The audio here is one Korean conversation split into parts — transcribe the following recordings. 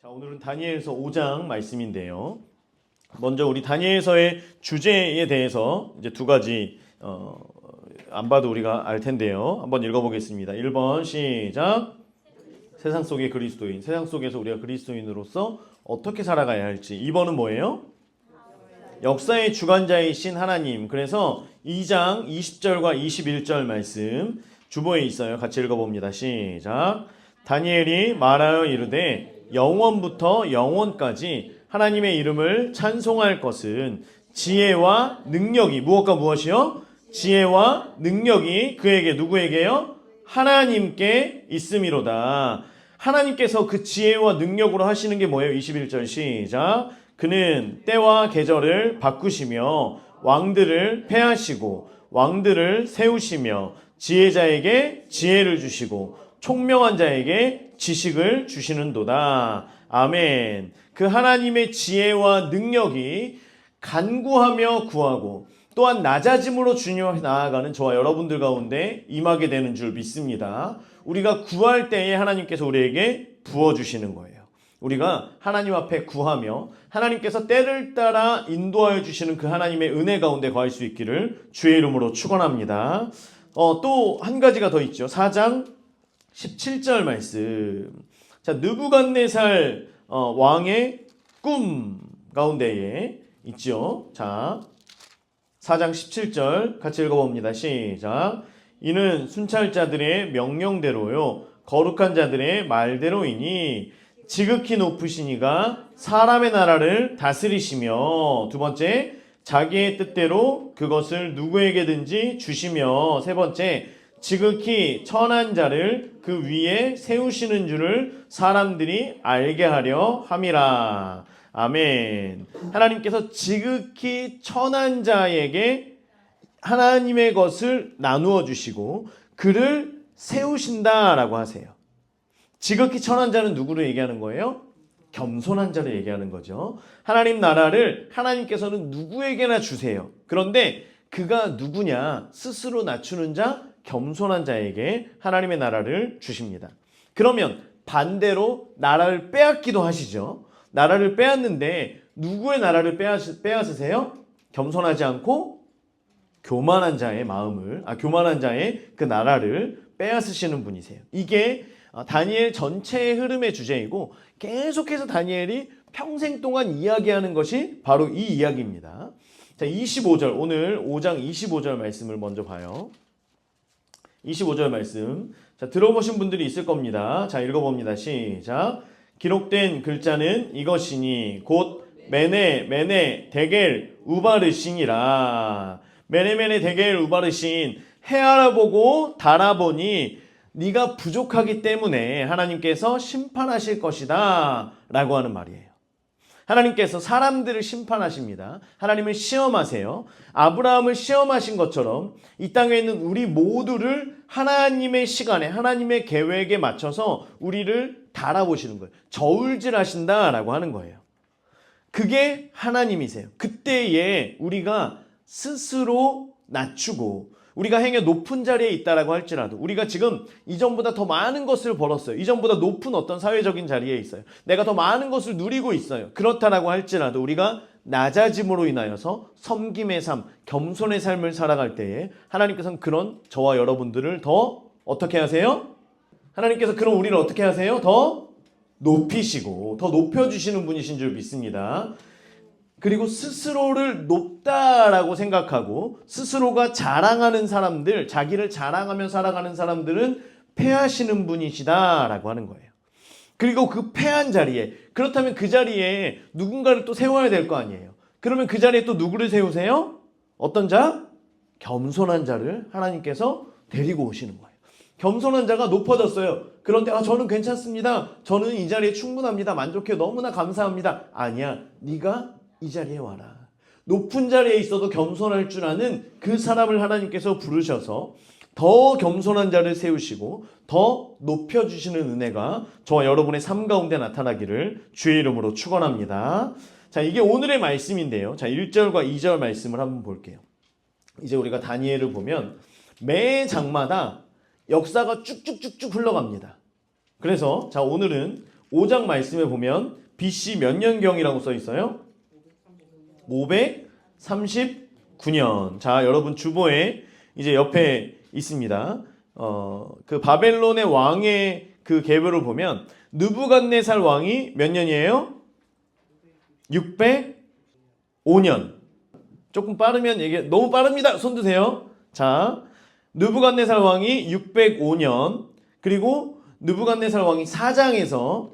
자, 오늘은 다니엘서 5장 말씀인데요. 먼저 우리 다니엘서의 주제에 대해서 이제 두 가지 안 봐도 우리가 알 텐데요. 한번 읽어보겠습니다. 1번 시작. 세상 속의 그리스도인. 세상 속에서 우리가 그리스도인으로서 어떻게 살아가야 할지. 2번은 뭐예요? 역사의 주관자이신 하나님. 그래서 2장 20절과 21절 말씀 주보에 있어요. 같이 읽어봅니다. 시작. 다니엘이 말하여 이르되 영원부터 영원까지 하나님의 이름을 찬송할 것은 지혜와 능력이 무엇과 무엇이요? 지혜와 능력이 그에게 누구에게요? 하나님께 있음이로다. 하나님께서 그 지혜와 능력으로 하시는 게 뭐예요? 21절 시작. 그는 때와 계절을 바꾸시며 왕들을 패하시고 왕들을 세우시며 지혜자에게 지혜를 주시고 총명한 자에게 지식을 주시는도다. 아멘. 그 하나님의 지혜와 능력이 간구하며 구하고 또한 낮아짐으로 주님 앞에 나아가는 저와 여러분들 가운데 임하게 되는 줄 믿습니다. 우리가 구할 때에 하나님께서 우리에게 부어주시는 거예요. 우리가 하나님 앞에 구하며 하나님께서 때를 따라 인도하여 주시는 그 하나님의 은혜 가운데 거할 수 있기를 주의 이름으로 축원합니다. 또 한 가지가 더 있죠. 4장 17절 말씀. 자, 느부갓네살 왕의 꿈 가운데에 있죠. 자, 4장 17절 같이 읽어봅니다. 시작. 이는 순찰자들의 명령대로요 거룩한 자들의 말대로이니 지극히 높으신 이가 사람의 나라를 다스리시며, 두 번째, 자기의 뜻대로 그것을 누구에게든지 주시며, 세 번째, 지극히 천한 자를 그 위에 세우시는 줄을 사람들이 알게 하려 함이라. 아멘. 하나님께서 지극히 천한 자에게 하나님의 것을 나누어 주시고 그를 세우신다라고 하세요. 지극히 천한 자는 누구를 얘기하는 거예요? 겸손한 자를 얘기하는 거죠. 하나님 나라를 하나님께서는 누구에게나 주세요. 그런데 그가 누구냐? 스스로 낮추는 자, 겸손한 자에게 하나님의 나라를 주십니다. 그러면 반대로 나라를 빼앗기도 하시죠. 나라를 빼앗는데 누구의 나라를 빼앗으세요? 겸손하지 않고 교만한 자의 마음을, 교만한 자의 그 나라를 빼앗으시는 분이세요. 이게 다니엘 전체의 흐름의 주제이고 계속해서 다니엘이 평생 동안 이야기하는 것이 바로 이 이야기입니다. 자, 25절, 오늘 5장 25절 말씀을 먼저 봐요. 25절 말씀. 자, 들어보신 분들이 있을 겁니다. 자, 읽어봅니다. 시작. 기록된 글자는 이것이니 곧 메네 데겔 우바르신이라. 메네 데겔 우바르신. 해알아보고 달아보니 네가 부족하기 때문에 하나님께서 심판하실 것이다 라고 하는 말이에요. 하나님께서 사람들을 심판하십니다. 하나님을 시험하세요. 아브라함을 시험하신 것처럼 이 땅에 있는 우리 모두를 하나님의 시간에, 하나님의 계획에 맞춰서 우리를 달아보시는 거예요. 저울질하신다라고 하는 거예요. 그게 하나님이세요. 그때에 우리가 스스로 낮추고 우리가 행여 높은 자리에 있다라고 할지라도, 우리가 지금 이전보다 더 많은 것을 벌었어요. 이전보다 높은 어떤 사회적인 자리에 있어요. 내가 더 많은 것을 누리고 있어요. 그렇다라고 할지라도 우리가 낮아짐으로 인하여서 섬김의 삶, 겸손의 삶을 살아갈 때에 하나님께서는 그런 저와 여러분들을 더 어떻게 하세요? 하나님께서 그런 우리를 어떻게 하세요? 더 높이시고 더 높여주시는 분이신 줄 믿습니다. 그리고 스스로를 높다라고 생각하고 스스로가 자랑하는 사람들, 자기를 자랑하며 살아가는 사람들은 패하시는 분이시다라고 하는 거예요. 그리고 그 패한 자리에, 그렇다면 그 자리에 누군가를 또 세워야 될 거 아니에요. 그러면 그 자리에 또 누구를 세우세요? 어떤 자? 겸손한 자를 하나님께서 데리고 오시는 거예요. 겸손한 자가 높아졌어요. 그런데 저는 괜찮습니다. 저는 이 자리에 충분합니다. 만족해요. 너무나 감사합니다. 아니야. 네가 이 자리에 와라. 높은 자리에 있어도 겸손할 줄 아는 그 사람을 하나님께서 부르셔서 더 겸손한 자를 세우시고 더 높여주시는 은혜가 저와 여러분의 삶 가운데 나타나기를 주의 이름으로 축원합니다. 자, 이게 오늘의 말씀인데요. 자, 1절과 2절 말씀을 한번 볼게요. 이제 우리가 다니엘을 보면 매 장마다 역사가 쭉쭉쭉쭉 흘러갑니다. 그래서 자, 오늘은 5장 말씀에 보면 BC 몇 년경이라고 써 있어요? 539년. 자, 여러분 주보에 이제 옆에 있습니다. 그 바벨론의 왕의 그 계보를 보면 느부갓네살 왕이 몇 년이에요? 605년. 조금 빠르면 얘기, 너무 빠릅니다. 손 드세요. 자, 느부갓네살 왕이 605년, 그리고 느부갓네살 왕이 사장에서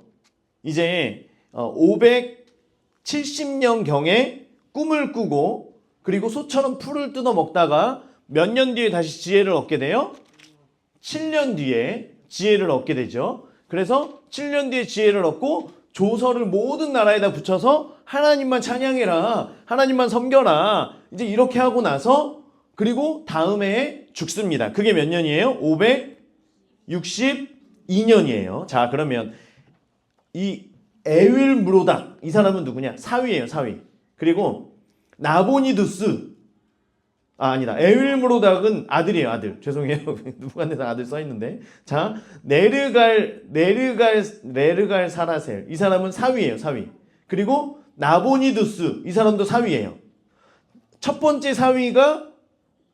이제 570년경에 꿈을 꾸고, 그리고 소처럼 풀을 뜯어 먹다가 몇 년 뒤에 다시 지혜를 얻게 돼요? 7년 뒤에 지혜를 얻게 되죠. 그래서 7년 뒤에 지혜를 얻고 조서를 모든 나라에다 붙여서 하나님만 찬양해라, 하나님만 섬겨라, 이제 이렇게 하고 나서 그리고 다음 해에 죽습니다. 그게 몇 년이에요? 562년이에요. 자, 그러면 이 에윌므로닥, 이 사람은 누구냐? 사위예요, 사위. 그리고 나보니두스, 아니다. 에윌므로닥은 아들이에요, 아들. 죄송해요. 누구한테서 아들 써 있는데. 자, 네르갈 사라셀. 이 사람은 사위예요, 사위. 그리고 나보니두스, 이 사람도 사위예요. 첫 번째 사위가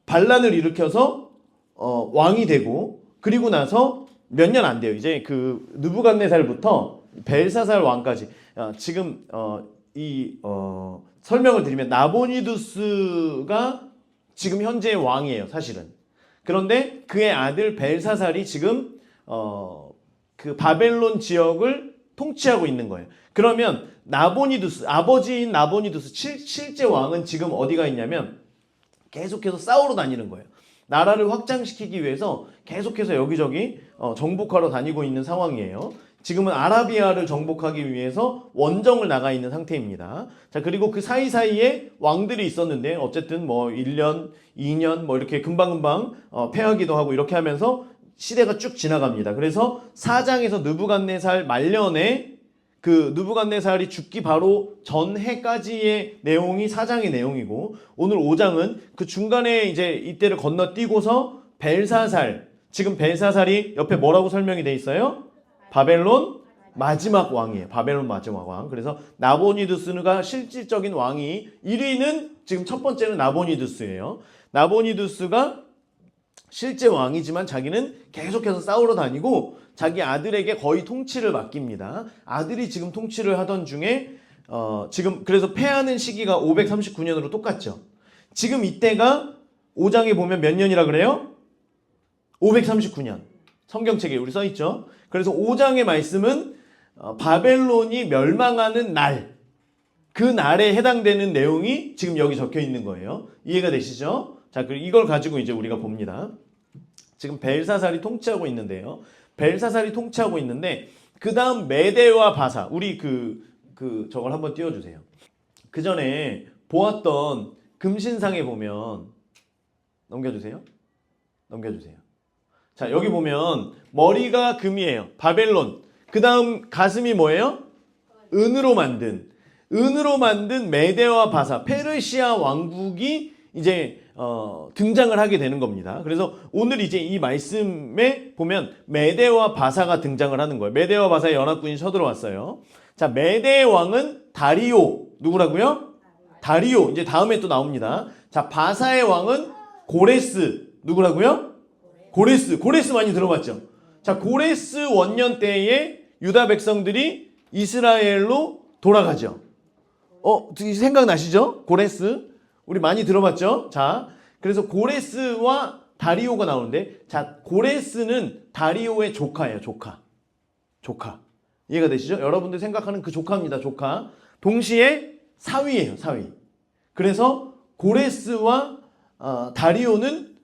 반란을 일으켜서 왕이 되고, 그리고 나서 몇 년 안 돼요. 이제 그 느부갓네살부터 벨사살 왕까지. 지금 설명을 드리면 나보니두스가 지금 현재의 왕이에요, 사실은. 그런데 그의 아들 벨사살이 지금 그 바벨론 지역을 통치하고 있는 거예요. 그러면 나보니두스, 아버지인 나보니두스 실제 왕은 지금 어디가 있냐면 계속해서 싸우러 다니는 거예요. 나라를 확장시키기 위해서 계속해서 여기저기 정복하러 다니고 있는 상황이에요. 지금은 아라비아를 정복하기 위해서 원정을 나가 있는 상태입니다. 자, 그리고 그 사이사이에 왕들이 있었는데 어쨌든 뭐 1년, 2년 뭐 이렇게 금방금방 패하기도 하고 이렇게 하면서 시대가 쭉 지나갑니다. 그래서 4장에서 느부갓네살 말년에 그 느부갓네살이 죽기 바로 전해까지의 내용이 4장의 내용이고, 오늘 5장은 그 중간에 이제 이때를 건너뛰고서 벨사살, 지금 벨사살이 옆에 뭐라고 설명이 돼 있어요? 바벨론 마지막 왕이에요. 바벨론 마지막 왕. 그래서 나보니두스가 실질적인 왕이 1위는 지금 첫 번째는 나보니두스예요. 나보니두스가 실제 왕이지만 자기는 계속해서 싸우러 다니고 자기 아들에게 거의 통치를 맡깁니다. 아들이 지금 통치를 하던 중에 지금 그래서 패하는 시기가 539년으로 똑같죠. 지금 이때가 5장에 보면 몇 년이라 그래요? 539년. 성경책에 우리 써있죠. 그래서 5장의 말씀은 바벨론이 멸망하는 날, 그 날에 해당되는 내용이 지금 여기 적혀 있는 거예요. 이해가 되시죠? 자, 그리고 이걸 가지고 이제 우리가 봅니다. 지금 벨사살이 통치하고 있는데요. 벨사살이 통치하고 있는데 그 다음 메대와 바사, 우리 저걸 한번 띄워주세요. 그 전에 보았던 금신상에 보면 넘겨주세요. 자, 여기 보면 머리가 금이에요. 바벨론. 그 다음 가슴이 뭐예요? 은으로 만든 메대와 바사, 페르시아 왕국이 이제 등장을 하게 되는 겁니다. 그래서 오늘 이제 이 말씀에 보면 메대와 바사가 등장을 하는 거예요. 메대와 바사의 연합군이 쳐들어왔어요. 자, 메대의 왕은 다리오. 누구라고요? 다리오. 이제 다음에 또 나옵니다. 자, 바사의 왕은 고레스. 누구라고요? 고레스 많이 들어봤죠? 자, 고레스 원년 때에 유다 백성들이 이스라엘로 돌아가죠. 생각나시죠? 고레스. 우리 많이 들어봤죠? 자, 그래서 고레스와 다리오가 나오는데, 자, 고레스는 다리오의 조카예요, 조카. 이해가 되시죠? 여러분들 생각하는 그 조카입니다, 조카. 동시에 사위예요, 사위. 그래서 고레스와 다리오는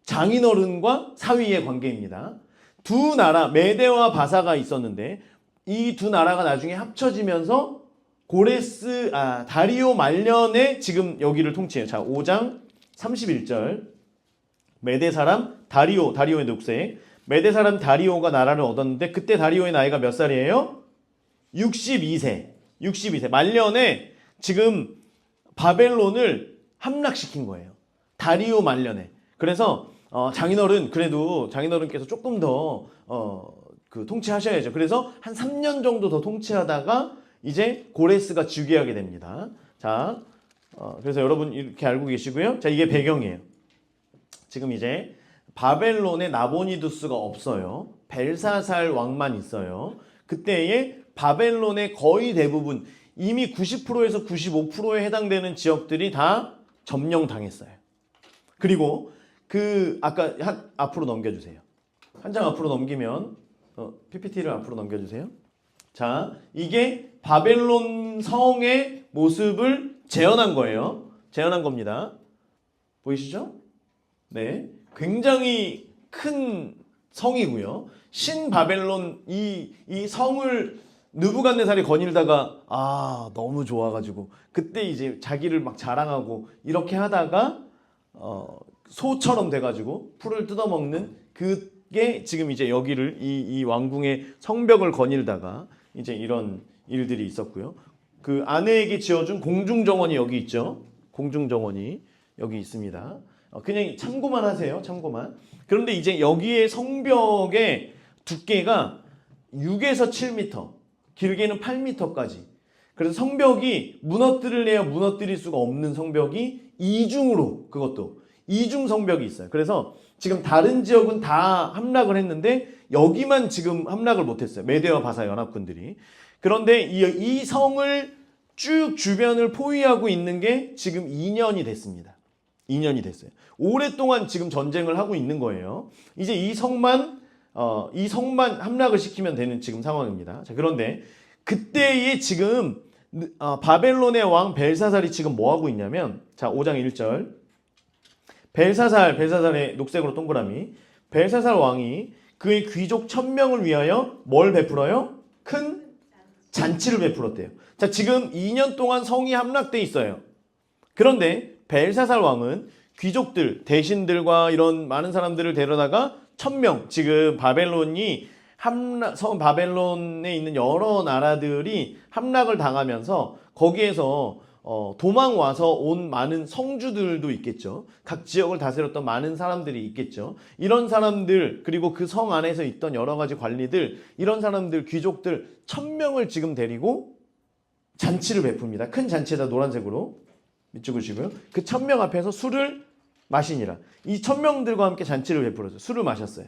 장인어른과 사위의 관계입니다. 두 나라, 메대와 바사가 있었는데, 이 두 나라가 나중에 합쳐지면서 다리오 말년에 지금 여기를 통치해요. 자, 5장 31절. 메대 사람 다리오의 녹색. 메대 사람 다리오가 나라를 얻었는데 그때 다리오의 나이가 몇 살이에요? 62세. 말년에 지금 바벨론을 함락시킨 거예요. 다리오 말년에. 그래서 장인어른께서 조금 더 그 통치하셔야죠. 그래서 한 3년 정도 더 통치하다가 이제 고레스가 즉위하게 됩니다. 자, 그래서 여러분 이렇게 알고 계시고요. 자, 이게 배경이에요. 지금 이제 바벨론에 나보니두스가 없어요. 벨사살 왕만 있어요. 그때에 바벨론의 거의 대부분 이미 90%에서 95%에 해당되는 지역들이 다 점령당했어요. 그리고 그 아까 앞으로 넘겨주세요. 한 장 앞으로 넘기면 PPT를 앞으로 넘겨주세요. 자, 이게 바벨론 성의 모습을 재현한 거예요. 재현한 겁니다. 보이시죠? 네, 굉장히 큰 성이고요. 신바벨론 이 성을 느부갓네살이 거닐다가 너무 좋아가지고 그때 이제 자기를 막 자랑하고 이렇게 하다가 소처럼 돼가지고 풀을 뜯어먹는 그게 지금 이제 여기를 이 왕궁의 성벽을 거닐다가 이제 이런 일들이 있었고요. 그 아내에게 지어준 공중정원이 여기 있죠. 공중정원이 여기 있습니다. 그냥 참고만 하세요. 참고만. 그런데 이제 여기에 성벽의 두께가 6에서 7m, 길게는 8m까지. 그래서 성벽이 무너뜨릴래야 무너뜨릴 수가 없는 성벽이 이중으로, 그것도 이중 성벽이 있어요. 그래서 지금 다른 지역은 다 함락을 했는데 여기만 지금 함락을 못했어요. 메대와 바사 연합군들이. 그런데 이 성을 쭉 주변을 포위하고 있는 게 지금 2년이 됐습니다. 2년이 됐어요. 오랫동안 지금 전쟁을 하고 있는 거예요. 이제 이 성만 함락을 시키면 되는 지금 상황입니다. 자, 그런데 그때에 지금 바벨론의 왕 벨사살이 지금 뭐 하고 있냐면, 자, 5장 1절. 벨사살의 녹색으로 동그라미. 벨사살 왕이 그의 귀족 1000명을 위하여 뭘 베풀어요? 큰 잔치를 베풀었대요. 자, 지금 2년 동안 성이 함락돼 있어요. 그런데 벨사살 왕은 귀족들, 대신들과 이런 많은 사람들을 데려다가 1000명, 지금 바벨론에 있는 여러 나라들이 함락을 당하면서 거기에서 도망 와서 온 많은 성주들도 있겠죠. 각 지역을 다스렸던 많은 사람들이 있겠죠. 이런 사람들, 그리고 그 성 안에서 있던 여러 가지 관리들, 이런 사람들, 귀족들 1000명을 지금 데리고 잔치를 베풉니다. 큰 잔치에다 노란색으로 밑줄 그시고요. 그 1000명 앞에서 술을 마시니라. 이 1000명들과 함께 잔치를 베풀었어요. 술을 마셨어요.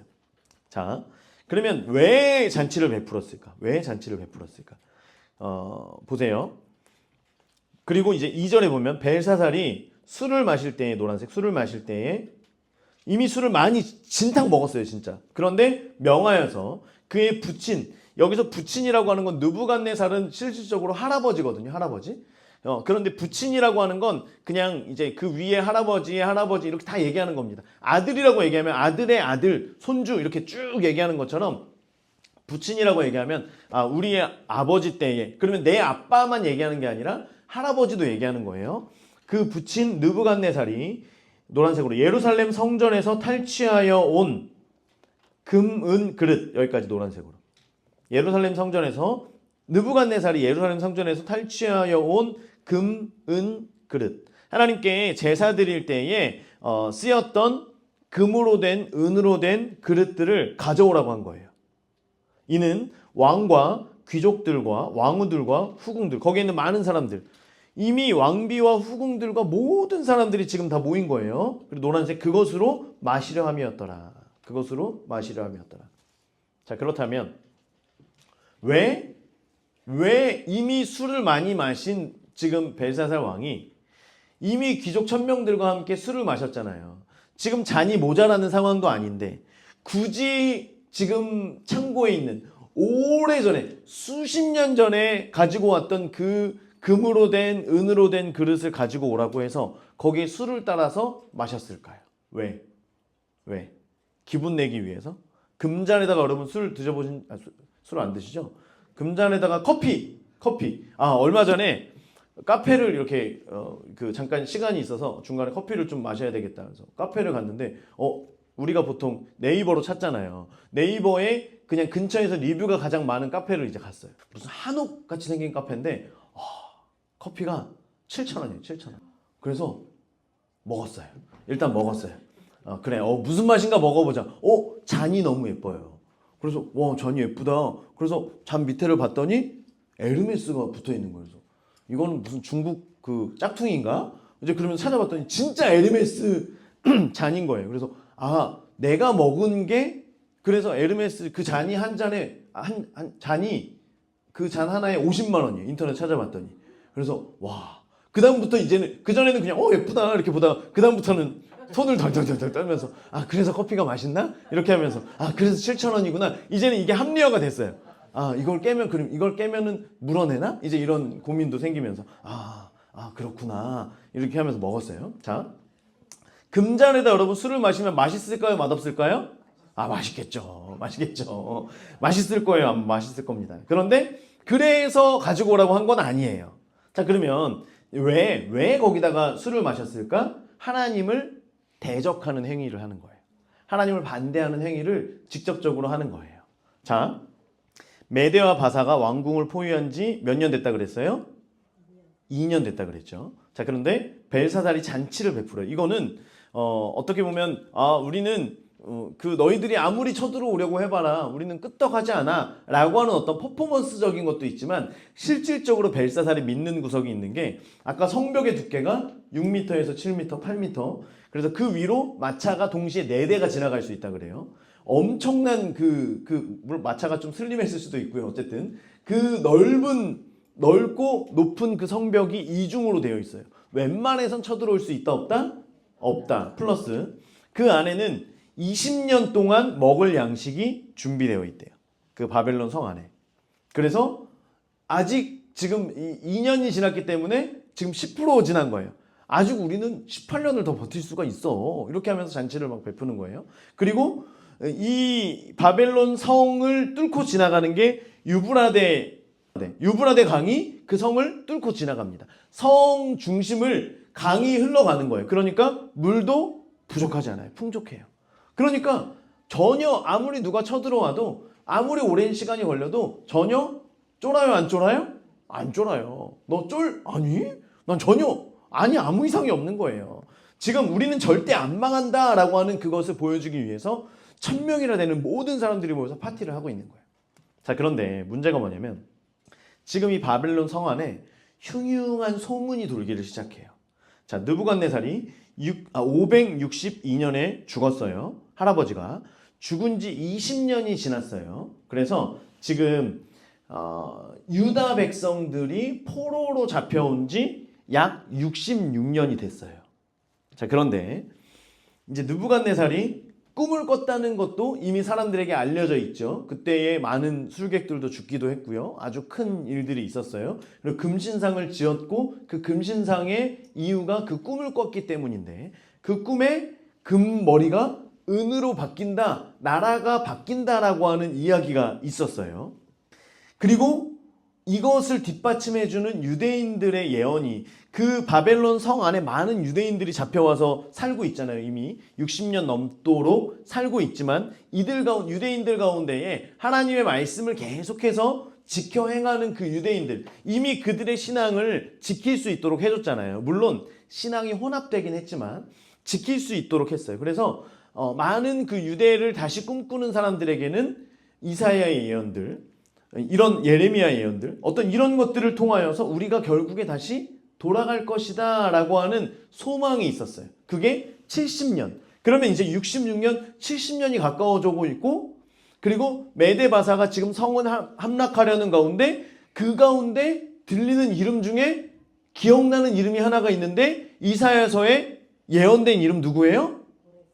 자, 그러면 왜 잔치를 베풀었을까? 왜 잔치를 베풀었을까? 보세요. 그리고 이제 2절에 보면 벨사살이 술을 마실 때에, 노란색 술을 마실 때에 이미 술을 많이 진탕 먹었어요, 진짜. 그런데 명하여서 그의 부친, 여기서 부친이라고 하는 건 느부갓네살은 실질적으로 할아버지거든요, 할아버지. 그런데 부친이라고 하는 건 그냥 이제 그 위에 할아버지 이렇게 다 얘기하는 겁니다. 아들이라고 얘기하면 아들의 아들, 손주 이렇게 쭉 얘기하는 것처럼 부친이라고 얘기하면 우리의 아버지 때에, 그러면 내 아빠만 얘기하는 게 아니라 할아버지도 얘기하는 거예요. 그 부친 느부갓네살이 노란색으로 예루살렘 성전에서 탈취하여 온 금, 은, 그릇, 여기까지 노란색으로. 예루살렘 성전에서 느부갓네살이 예루살렘 성전에서 탈취하여 온 금, 은, 그릇. 하나님께 제사 드릴 때에 쓰였던 금으로 된, 은으로 된 그릇들을 가져오라고 한 거예요. 이는 왕과 귀족들과 왕후들과 후궁들, 거기에 있는 많은 사람들, 이미 왕비와 후궁들과 모든 사람들이 지금 다 모인 거예요. 그리고 노란색, 그것으로 마시려 함이었더라. 그것으로 마시려 함이었더라. 자, 그렇다면 왜 이미 술을 많이 마신 지금 벨사살 왕이 이미 귀족 1000명들과 함께 술을 마셨잖아요. 지금 잔이 모자라는 상황도 아닌데 굳이 지금 창고에 있는 오래전에 수십 년 전에 가지고 왔던 그 금으로 된, 은으로 된 그릇을 가지고 오라고 해서 거기에 술을 따라서 마셨을까요? 왜? 기분 내기 위해서? 금잔에다가 여러분 술 드셔보신, 술 안 드시죠? 금잔에다가 커피. 얼마 전에 카페를 이렇게 잠깐 시간이 있어서 중간에 커피를 좀 마셔야 되겠다 해서 카페를 갔는데 우리가 보통 네이버로 찾잖아요. 네이버에 그냥 근처에서 리뷰가 가장 많은 카페를 이제 갔어요. 무슨 한옥 같이 생긴 카페인데 커피가 7,000원이에요. 7,000원. 그래서 먹었어요. 일단 먹었어요. 그래, 무슨 맛인가 먹어보자. 잔이 너무 예뻐요. 그래서 와 잔이 예쁘다. 그래서 잔 밑에를 봤더니 에르메스가 붙어 있는 거예요. 그래서 이거는 무슨 중국 그 짝퉁인가? 이제 그러면 찾아봤더니 진짜 에르메스 잔인 거예요. 그래서 아 내가 먹은 게 그래서 에르메스 그 잔이 한 잔에 한 잔이 그 잔 하나에 50만 원이에요. 인터넷 찾아봤더니. 그래서 와 그다음부터 이제는 그전에는 그냥 예쁘다 이렇게 보다가 그다음부터는 손을 덜덜덜 떨면서 아 그래서 커피가 맛있나? 이렇게 하면서 아 그래서 7,000원이구나. 이제는 이게 합리화가 됐어요. 아 이걸 깨면 그럼 이걸 깨면은 물어내나? 이제 이런 고민도 생기면서 그렇구나 이렇게 하면서 먹었어요. 자 금잔에다 여러분 술을 마시면 맛있을까요? 맛없을까요? 아 맛있겠죠. 맛있겠죠. 맛있을 거예요. 아마 맛있을 겁니다. 그런데 그래서 가지고 오라고 한 건 아니에요. 자 그러면 왜 거기다가 술을 마셨을까? 하나님을 대적하는 행위를 하는 거예요. 하나님을 반대하는 행위를 직접적으로 하는 거예요. 자 메대와 바사가 왕궁을 포위한 지 몇 년 됐다 그랬어요? 2년 됐다 그랬죠. 자 그런데 벨사살이 잔치를 베풀어요. 이거는 어떻게 보면 우리는 그 너희들이 아무리 쳐들어오려고 해봐라 우리는 끄떡하지 않아 라고 하는 어떤 퍼포먼스적인 것도 있지만 실질적으로 벨사살이 믿는 구석이 있는 게 아까 성벽의 두께가 6m에서 7m, 8m 그래서 그 위로 마차가 동시에 4대가 지나갈 수 있다 그래요. 엄청난 물론 마차가 좀 슬림했을 수도 있고요. 어쨌든 그 넓고 높은 그 성벽이 이중으로 되어 있어요. 웬만해선 쳐들어올 수 있다 없다? 없다. 플러스 그 안에는 20년 동안 먹을 양식이 준비되어 있대요. 그 바벨론 성 안에. 그래서 아직 지금 2년이 지났기 때문에 지금 10% 지난 거예요. 아직 우리는 18년을 더 버틸 수가 있어. 이렇게 하면서 잔치를 막 베푸는 거예요. 그리고 이 바벨론 성을 뚫고 지나가는 게 유브라데 강이 그 성을 뚫고 지나갑니다. 성 중심을 강이 흘러가는 거예요. 그러니까 물도 부족하지 않아요. 풍족해요. 그러니까 전혀 아무리 누가 쳐들어와도 아무리 오랜 시간이 걸려도 전혀 쫄아요 안 쫄아요? 안 쫄아요. 너 아니? 난 전혀 아니 아무 이상이 없는 거예요. 지금 우리는 절대 안 망한다 라고 하는 그것을 보여주기 위해서 1000명이나 되는 모든 사람들이 모여서 파티를 하고 있는 거예요. 자 그런데 문제가 뭐냐면 지금 이 바벨론 성 안에 흉흉한 소문이 돌기를 시작해요. 자 느부갓네살이 562년에 죽었어요. 할아버지가 죽은 지 20년이 지났어요. 그래서 지금 유다 백성들이 포로로 잡혀온 지 약 66년이 됐어요. 자 그런데 이제 느부갓네살이 꿈을 꿨다는 것도 이미 사람들에게 알려져 있죠. 그때에 많은 술객들도 죽기도 했고요. 아주 큰 일들이 있었어요. 그리고 금신상을 지었고 그 금신상의 이유가 그 꿈을 꿨기 때문인데 그 꿈에 금머리가 은으로 바뀐다, 나라가 바뀐다라고 하는 이야기가 있었어요. 그리고 이것을 뒷받침해주는 유대인들의 예언이 그 바벨론 성 안에 많은 유대인들이 잡혀와서 살고 있잖아요. 이미 60년 넘도록 살고 있지만 유대인들 가운데에 하나님의 말씀을 계속해서 지켜 행하는 그 유대인들 이미 그들의 신앙을 지킬 수 있도록 해줬잖아요. 물론 신앙이 혼합되긴 했지만 지킬 수 있도록 했어요. 그래서 많은 그 유대를 다시 꿈꾸는 사람들에게는 이사야의 예언들 이런 예레미야 예언들 어떤 이런 것들을 통하여서 우리가 결국에 다시 돌아갈 것이다 라고 하는 소망이 있었어요. 그게 70년 그러면 이제 66년 70년이 가까워지고 있고 그리고 메데바사가 지금 성은 함락하려는 가운데 그 가운데 들리는 이름 중에 기억나는 이름이 하나가 있는데 이사야서에 예언된 이름 누구예요?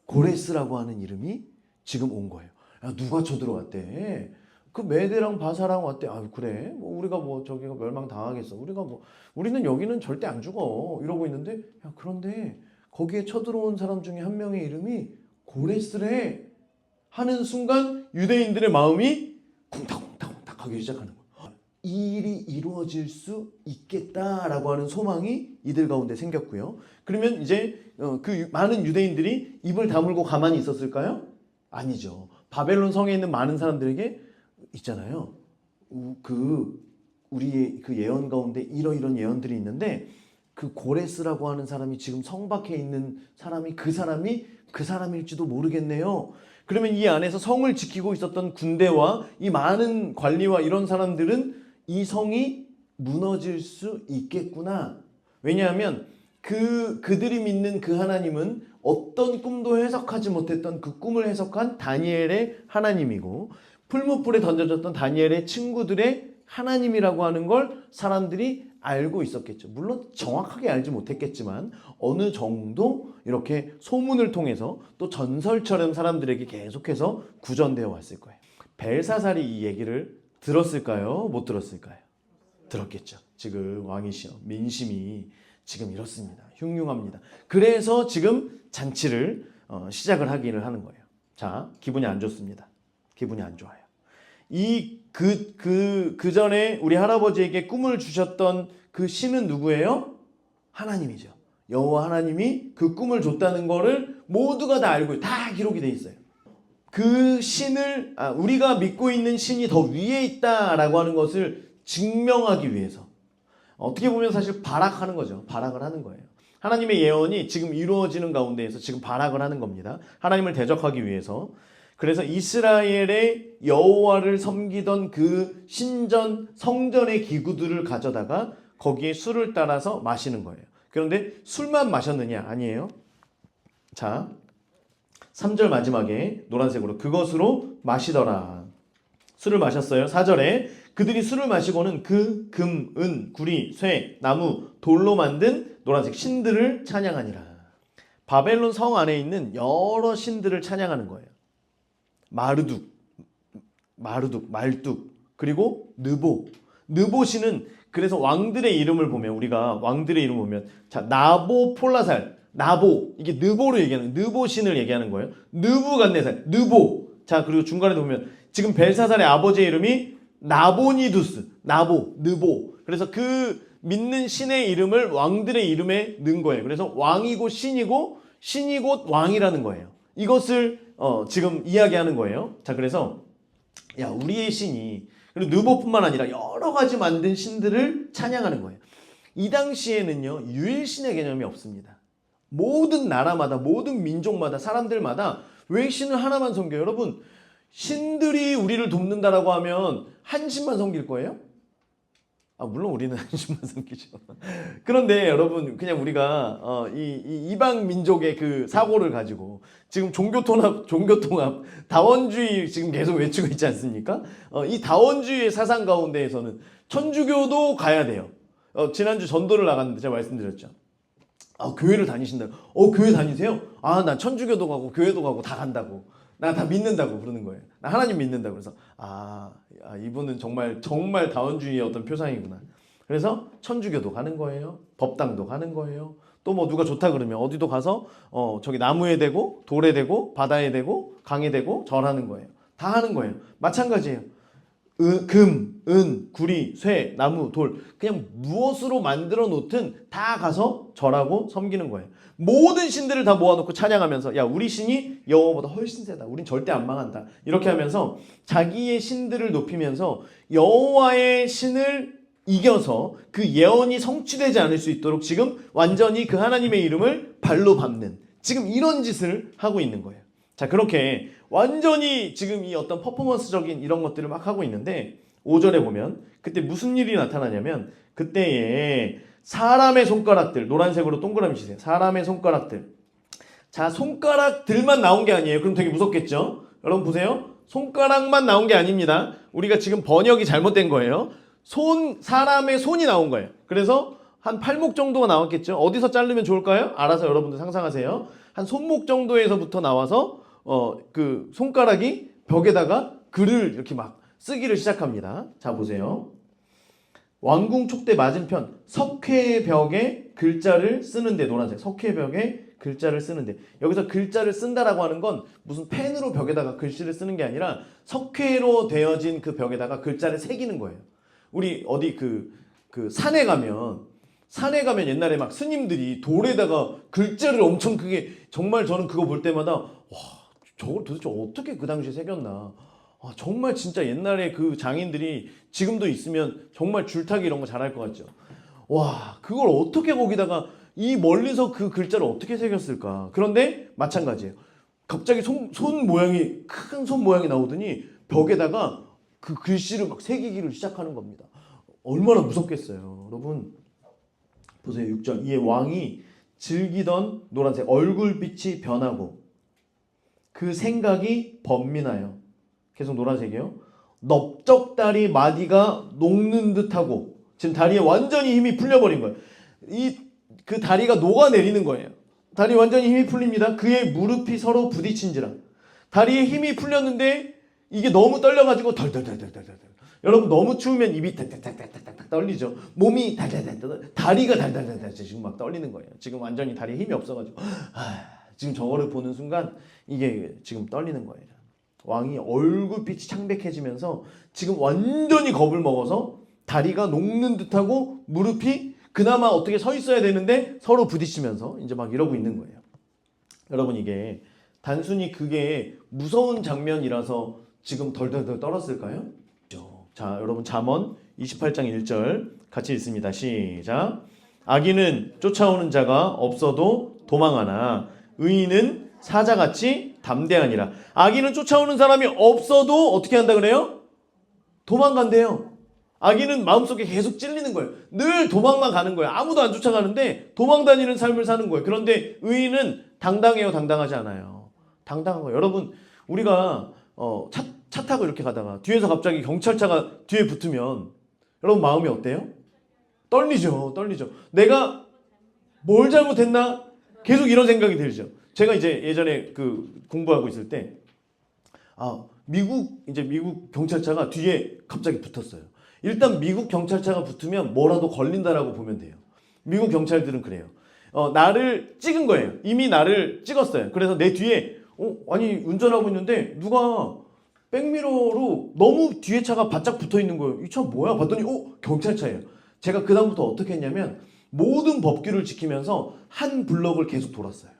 고레스라고 하는 이름이 지금 온 거예요. 야, 누가 쳐들어왔대? 그 메대랑 바사랑 왔대. 그래? 우리가 저기가 멸망당하겠어. 우리는 여기는 절대 안 죽어. 이러고 있는데, 야, 그런데 거기에 쳐들어온 사람 중에 한 명의 이름이 고레스래. 하는 순간 유대인들의 마음이 쿵닥쿵닥쿵닥 하기 시작하는 거예요. 이 일이 이루어질 수 있겠다라고 하는 소망이 이들 가운데 생겼고요. 그러면 이제 그 많은 유대인들이 입을 다물고 가만히 있었을까요? 아니죠. 바벨론 성에 있는 많은 사람들에게 있잖아요. 우리의 그 예언 가운데 이런 예언들이 있는데 그 고레스라고 하는 사람이 지금 성 밖에 있는 사람이 그 사람일지도 모르겠네요. 그러면 이 안에서 성을 지키고 있었던 군대와 이 많은 관리와 이런 사람들은 이 성이 무너질 수 있겠구나. 왜냐하면 그들이 믿는 그 하나님은 어떤 꿈도 해석하지 못했던 그 꿈을 해석한 다니엘의 하나님이고, 풀무불에 던져졌던 다니엘의 친구들의 하나님이라고 하는 걸 사람들이 알고 있었겠죠. 물론 정확하게 알지 못했겠지만 어느 정도 이렇게 소문을 통해서 또 전설처럼 사람들에게 계속해서 구전되어 왔을 거예요. 벨사살이 이 얘기를 들었을까요? 못 들었을까요? 들었겠죠. 지금 왕이시여 민심이 지금 이렇습니다. 흉흉합니다. 그래서 지금 잔치를 시작을 하기를 하는 거예요. 자, 기분이 안 좋습니다. 기분이 안 좋아요. 그 전에 우리 할아버지에게 꿈을 주셨던 그 신은 누구예요? 하나님이죠. 여호와 하나님이 그 꿈을 줬다는 거를 모두가 다 알고 다 기록이 돼 있어요. 그 신을 우리가 믿고 있는 신이 더 위에 있다라고 하는 것을 증명하기 위해서 어떻게 보면 사실 발악하는 거죠. 발악을 하는 거예요. 하나님의 예언이 지금 이루어지는 가운데에서 지금 발악을 하는 겁니다. 하나님을 대적하기 위해서. 그래서 이스라엘의 여호와를 섬기던 그 신전 성전의 기구들을 가져다가 거기에 술을 따라서 마시는 거예요. 그런데 술만 마셨느냐? 아니에요. 자, 3절 마지막에 노란색으로 그것으로 마시더라. 술을 마셨어요. 4절에 그들이 술을 마시고는 그 금, 은, 구리, 쇠, 나무, 돌로 만든 노란색 신들을 찬양하니라. 바벨론 성 안에 있는 여러 신들을 찬양하는 거예요. 마르둑, 말뚝, 그리고 느보 신은 그래서 왕들의 이름을 보면 우리가 왕들의 이름 보면 자 나보폴라살, 나보 이게 느보로 얘기하는 느보 신을 얘기하는 거예요. 느부갓네살, 느보. 자 그리고 중간에 보면 지금 벨사살의 아버지의 이름이 나보니두스, 나보, 느보. 그래서 그 믿는 신의 이름을 왕들의 이름에 넣은 거예요. 그래서 왕이고 신이 곧 왕이라는 거예요. 이것을 지금 이야기하는 거예요. 자, 그래서 야, 우리의 신이 그리고 느보뿐만 아니라 여러 가지 만든 신들을 찬양하는 거예요. 이 당시에는요, 유일신의 개념이 없습니다. 모든 나라마다, 모든 민족마다, 사람들마다 왜 신을 하나만 섬겨요? 여러분, 신들이 우리를 돕는다라고 하면 한 신만 섬길 거예요? 물론 우리는 한 신만 섬기죠. 그런데 여러분, 그냥 우리가 이방 민족의 그 사고를 가지고 지금 종교통합, 다원주의 지금 계속 외치고 있지 않습니까? 이 다원주의의 사상 가운데에서는 천주교도 가야 돼요. 지난주 전도를 나갔는데 제가 말씀드렸죠. 교회를 다니신다. 교회 다니세요? 난 천주교도 가고 교회도 가고 다 간다고. 나 다 믿는다고 그러는 거예요. 나 하나님 믿는다고. 그래서 이분은 정말 다원주의의 어떤 표상이구나. 그래서 천주교도 가는 거예요. 법당도 가는 거예요. 또 뭐 누가 좋다 그러면 어디도 가서 저기 나무에 대고 돌에 대고 바다에 대고 강에 대고 절하는 거예요. 다 하는 거예요. 마찬가지예요. 금, 은, 구리, 쇠, 나무, 돌 그냥 무엇으로 만들어 놓든 다 가서 절하고 섬기는 거예요. 모든 신들을 다 모아놓고 찬양하면서 야 우리 신이 여호와보다 훨씬 세다. 우린 절대 안 망한다. 이렇게 하면서 자기의 신들을 높이면서 여호와의 신을 이겨서 그 예언이 성취되지 않을 수 있도록 지금 완전히 그 하나님의 이름을 발로 밟는 지금 이런 짓을 하고 있는 거예요. 자 그렇게 완전히 지금 이 어떤 퍼포먼스적인 이런 것들을 막 하고 있는데 5절에 보면 그때 무슨 일이 나타나냐면 그때에 사람의 손가락들 노란색으로 동그라미 치세요. 사람의 손가락들. 자 손가락들만 나온 게 아니에요. 그럼 되게 무섭겠죠? 여러분 보세요. 손가락만 나온 게 아닙니다. 우리가 지금 번역이 잘못된 거예요. 사람의 손이 나온 거예요. 그래서 한 팔목 정도가 나왔겠죠. 어디서 자르면 좋을까요? 알아서 여러분들 상상하세요. 한 손목 정도에서부터 나와서 그 손가락이 벽에다가 글을 이렇게 막 쓰기를 시작합니다. 자 보세요. 왕궁 촉대 맞은편 석회벽에 글자를 쓰는데 노란색 석회벽에 글자를 쓰는데 여기서 글자를 쓴다라고 하는 건 무슨 펜으로 벽에다가 글씨를 쓰는 게 아니라 석회로 되어진 그 벽에다가 글자를 새기는 거예요. 우리 어디 그 산에 가면 옛날에 막 스님들이 돌에다가 글자를 엄청 크게 정말 저는 그거 볼 때마다 와 저걸 도대체 어떻게 그 당시에 새겼나. 정말 진짜 옛날에 그 장인들이 지금도 있으면 정말 줄타기 이런 거 잘할 것 같죠. 와 그걸 어떻게 거기다가 이 멀리서 그 글자를 어떻게 새겼을까. 그런데 마찬가지예요. 갑자기 손 모양이 큰 손 모양이 나오더니 벽에다가 그 글씨를 막 새기기를 시작하는 겁니다. 얼마나 무섭겠어요. 여러분 보세요. 6절 이에 왕이 즐기던 노란색 얼굴빛이 변하고 그 생각이 번민하여 계속 노란색이요. 넓적다리 마디가 녹는 듯하고 지금 다리에 완전히 힘이 풀려버린 거예요. 그 다리가 녹아내리는 거예요. 다리 완전히 힘이 풀립니다. 그의 무릎이 서로 부딪힌지라. 다리에 힘이 풀렸는데 이게 너무 떨려가지고 덜덜덜덜덜덜. 여러분 너무 추우면 입이 딱딱딱딱딱 떨리죠. 몸이 달달달달 다리가 달달달달 지금 막 떨리는 거예요. 지금 완전히 다리에 힘이 없어가지고 지금 저거를 보는 순간 이게 지금 떨리는 거예요. 왕이 얼굴빛이 창백해지면서 지금 완전히 겁을 먹어서 다리가 녹는 듯하고 무릎이 그나마 어떻게 서 있어야 되는데 서로 부딪히면서 이제 막 이러고 있는 거예요. 여러분 이게 단순히 그게 무서운 장면이라서 지금 덜덜덜 떨었을까요? 자, 여러분 잠언 28장 1절 같이 읽습니다. 시작. 악인은 쫓아오는 자가 없어도 도망하나 의인은 사자같이 담대하니라. 악인은 쫓아오는 사람이 없어도 어떻게 한다 그래요? 도망간대요. 악인은 마음속에 계속 찔리는 거예요. 늘 도망만 가는 거예요. 아무도 안 쫓아가는데 도망 다니는 삶을 사는 거예요. 그런데 의인은 당당해요, 당당하지 않아요? 당당한 거예요. 여러분 우리가 차 타고 이렇게 가다가 뒤에서 갑자기 경찰차가 뒤에 붙으면 여러분 마음이 어때요? 떨리죠. 내가 뭘 잘못했나? 계속 이런 생각이 들죠. 제가 이제 예전에 그 공부하고 있을 때 미국 경찰차가 뒤에 갑자기 붙었어요. 일단 미국 경찰차가 붙으면 뭐라도 걸린다라고 보면 돼요. 미국 경찰들은 그래요. 나를 찍은 거예요. 이미 나를 찍었어요. 그래서 내 뒤에 아니 운전하고 있는데 누가 백미러로 너무 뒤에 차가 바짝 붙어 있는 거예요. 이 차 뭐야? 봤더니 경찰차예요. 제가 그 다음부터 어떻게 했냐면 모든 법규를 지키면서 한 블럭을 계속 돌았어요.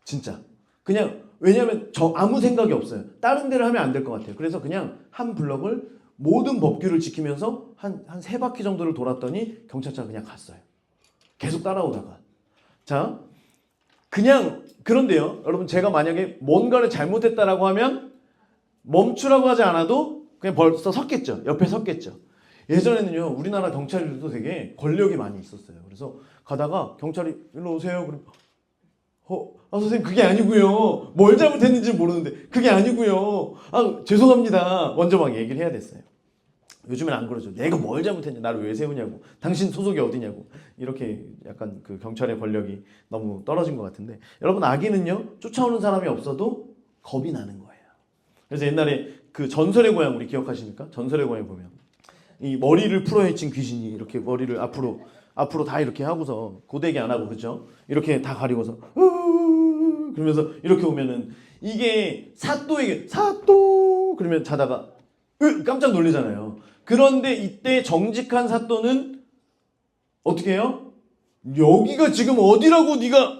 진짜. 그냥 왜냐면 아무 생각이 없어요. 다른 데를 하면 안 될 것 같아요. 그래서 그냥 한 블럭을 모든 법규를 지키면서 한 3바퀴 정도를 돌았더니 경찰차가 그냥 갔어요. 계속 따라오다가. 자, 그냥 그런데요. 여러분 제가 만약에 뭔가를 잘못했다라고 하면 멈추라고 하지 않아도 그냥 벌써 섰겠죠. 옆에 섰겠죠. 예전에는요. 우리나라 경찰들도 되게 권력이 많이 있었어요. 그래서 가다가 경찰이 일로 오세요. 그럼 선생님 그게 아니고요. 뭘 잘못했는지 모르는데 그게 아니고요. 죄송합니다. 먼저 막 얘기를 해야 됐어요. 요즘엔 안 그러죠. 내가 뭘 잘못했냐. 나를 왜 세우냐고. 당신 소속이 어디냐고. 이렇게 약간 그 경찰의 권력이 너무 떨어진 것 같은데 여러분 악인은요. 쫓아오는 사람이 없어도 겁이 나는 거예요. 그래서 옛날에 그 전설의 고향 우리 기억하십니까? 전설의 고향 보면 이 머리를 풀어헤친 귀신이 이렇게 머리를 앞으로 다 이렇게 하고서 고데기 안 하고 그죠? 이렇게 다 가리고서 그러면서 이렇게 오면은 이게 사또 그러면 자다가 깜짝 놀라잖아요. 그런데 이때 정직한 사또는 어떻게 해요? 여기가 지금 어디라고 네가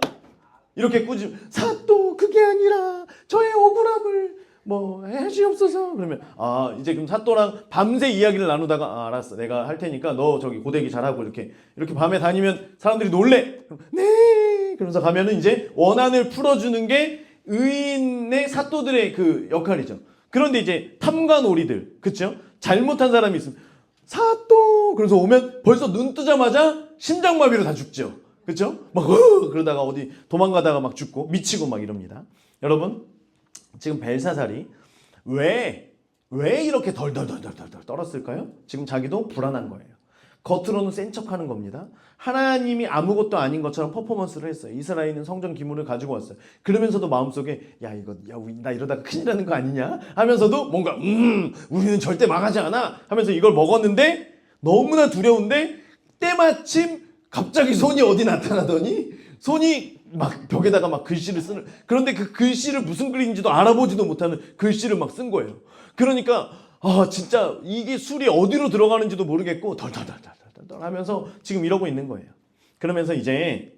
이렇게 꾸짖 사또 그게 아니라 저의 억울함을 해주옵소서. 그러면 이제 그럼 사또랑 밤새 이야기를 나누다가 알았어 내가 할 테니까 너 저기 고데기 잘하고 이렇게 밤에 다니면 사람들이 놀래. 네 그러면서 가면은 이제 원한을 풀어주는 게 의인의 사또들의 그 역할이죠. 그런데 이제 탐관오리들 그쵸? 잘못한 사람이 있으면 사또 그래서 오면 벌써 눈 뜨자마자 심장마비로 다 죽죠. 그쵸? 그러다가 어디 도망가다가 막 죽고 미치고 막 이럽니다. 여러분 지금 벨사살이 왜 이렇게 덜덜덜덜 떨었을까요? 지금 자기도 불안한 거예요. 겉으로는 센 척하는 겁니다. 하나님이 아무것도 아닌 것처럼 퍼포먼스를 했어요. 이스라엘은 성전 기물을 가지고 왔어요. 그러면서도 마음속에 나 이러다가 큰일 나는 거 아니냐 하면서도 뭔가 우리는 절대 망하지 않아 하면서 이걸 먹었는데 너무나 두려운데 때마침 갑자기 손이 어디 나타나더니 손이 막 벽에다가 막 글씨를 쓰는 그런데 그 글씨를 무슨 글인지도 알아보지도 못하는 글씨를 막 쓴 거예요. 그러니까 진짜 이게 술이 어디로 들어가는지도 모르겠고 덜덜덜 하면서 지금 이러고 있는 거예요. 그러면서 이제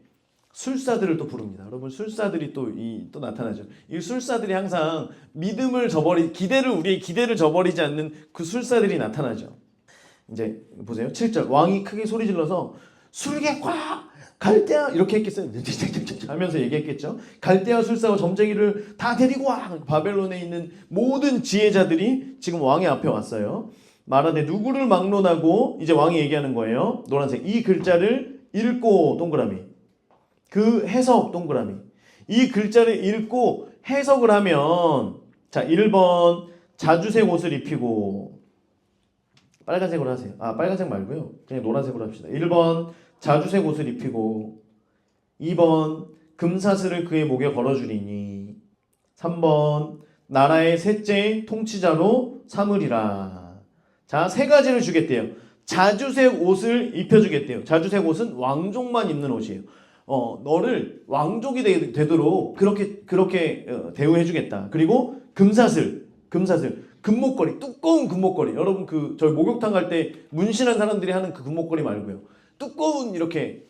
술사들을 또 부릅니다. 여러분 술사들이 또 나타나죠. 이 술사들이 항상 우리의 기대를 저버리지 않는 그 술사들이 나타나죠. 이제 보세요. 7절 왕이 크게 소리 질러서 술객과 갈대야 이렇게 했겠어요. 하면서 얘기했겠죠. 갈대아 술사와 점쟁이를 다 데리고 와. 바벨론에 있는 모든 지혜자들이 지금 왕의 앞에 왔어요. 말하되 누구를 막론하고 이제 왕이 얘기하는 거예요. 노란색 이 글자를 읽고 동그라미 그 해석 동그라미 이 글자를 읽고 해석을 하면 자 1번 자주색 옷을 입히고 빨간색으로 하세요. 빨간색 말고요. 그냥 노란색으로 합시다. 1번 자주색 옷을 입히고 2번 금사슬을 그의 목에 걸어주리니 3번 나라의 셋째 통치자로 삼으리라. 자, 세 가지를 주겠대요. 자주색 옷을 입혀주겠대요. 자주색 옷은 왕족만 입는 옷이에요. 너를 왕족이 되도록 그렇게 대우해주겠다. 그리고 금사슬, 금목걸이, 두꺼운 금목걸이. 여러분 저희 목욕탕 갈 때 문신한 사람들이 하는 그 금목걸이 말고요. 두꺼운 이렇게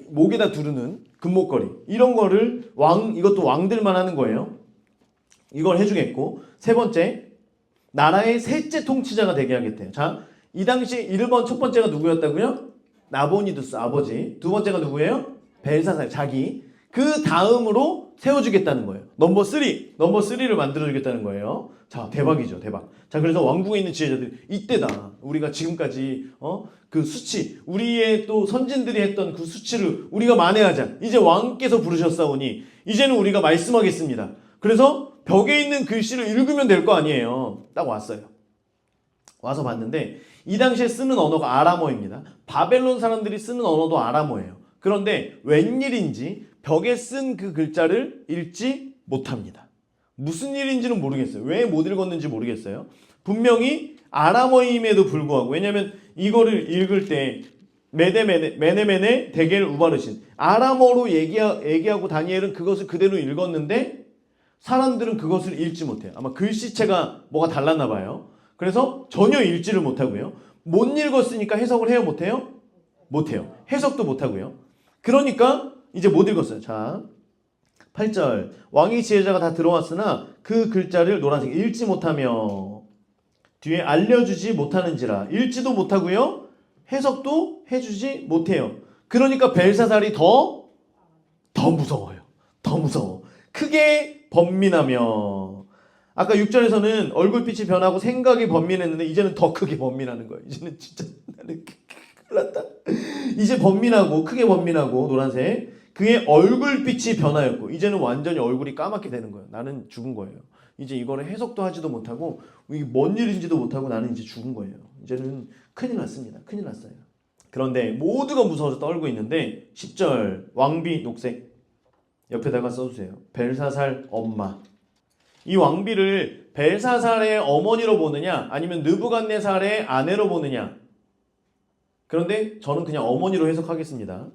목에다 두르는 금목걸이. 이런 거를 이것도 왕들만 하는 거예요. 이걸 해주겠고. 세 번째, 나라의 셋째 통치자가 되게 하겠대요. 자, 이 당시 1번 첫 번째가 누구였다고요? 나보니두스 아버지. 두 번째가 누구예요? 벨사살 자기. 그 다음으로 세워주겠다는 거예요. 넘버 3를 만들어주겠다는 거예요. 자, 대박이죠, 대박. 자, 그래서 왕궁에 있는 지혜자들이 이때다. 우리가 지금까지 그 수치, 우리의 또 선진들이 했던 그 수치를 우리가 만회하자. 이제 왕께서 부르셨사오니 이제는 우리가 말씀하겠습니다. 그래서 벽에 있는 글씨를 읽으면 될 거 아니에요. 딱 왔어요. 와서 봤는데 이 당시에 쓰는 언어가 아람어입니다. 바벨론 사람들이 쓰는 언어도 아람어예요. 그런데 웬일인지 벽에 쓴 그 글자를 읽지 못합니다. 무슨 일인지는 모르겠어요. 왜 못 읽었는지 모르겠어요. 분명히 아람어임에도 불구하고 왜냐하면 이거를 읽을 때 메네메네 데겔 우바르신 아람어로 얘기하고 다니엘은 그것을 그대로 읽었는데 사람들은 그것을 읽지 못해요. 아마 글씨체가 뭐가 달랐나 봐요. 그래서 전혀 읽지를 못하고요. 못 읽었으니까 해석을 해요? 못해요? 못해요. 해석도 못하고요. 그러니까 이제 못 읽었어요. 자, 8절 왕의 지혜자가 다 들어왔으나 그 글자를 노란색 읽지 못하며 뒤에 알려주지 못하는지라. 읽지도 못하고요. 해석도 해주지 못해요. 그러니까 벨사살이 더 무서워요. 더 무서워. 크게 번민하며 아까 6절에서는 얼굴빛이 변하고 생각이 번민했는데 이제는 더 크게 번민하는 거예요. 이제는 진짜 나는 큰일 났다. 이제 번민하고 크게 번민하고 노란색 그의 얼굴빛이 변하였고 이제는 완전히 얼굴이 까맣게 되는 거예요. 나는 죽은 거예요. 이제 이거를 해석도 하지도 못하고 이게 뭔 일인지도 못하고 나는 이제 죽은 거예요. 이제는 큰일 났습니다. 큰일 났어요. 그런데 모두가 무서워서 떨고 있는데 10절 왕비 녹색 옆에다가 써주세요. 벨사살 엄마. 이 왕비를 벨사살의 어머니로 보느냐 아니면 느부갓네살의 아내로 보느냐. 그런데 저는 그냥 어머니로 해석하겠습니다.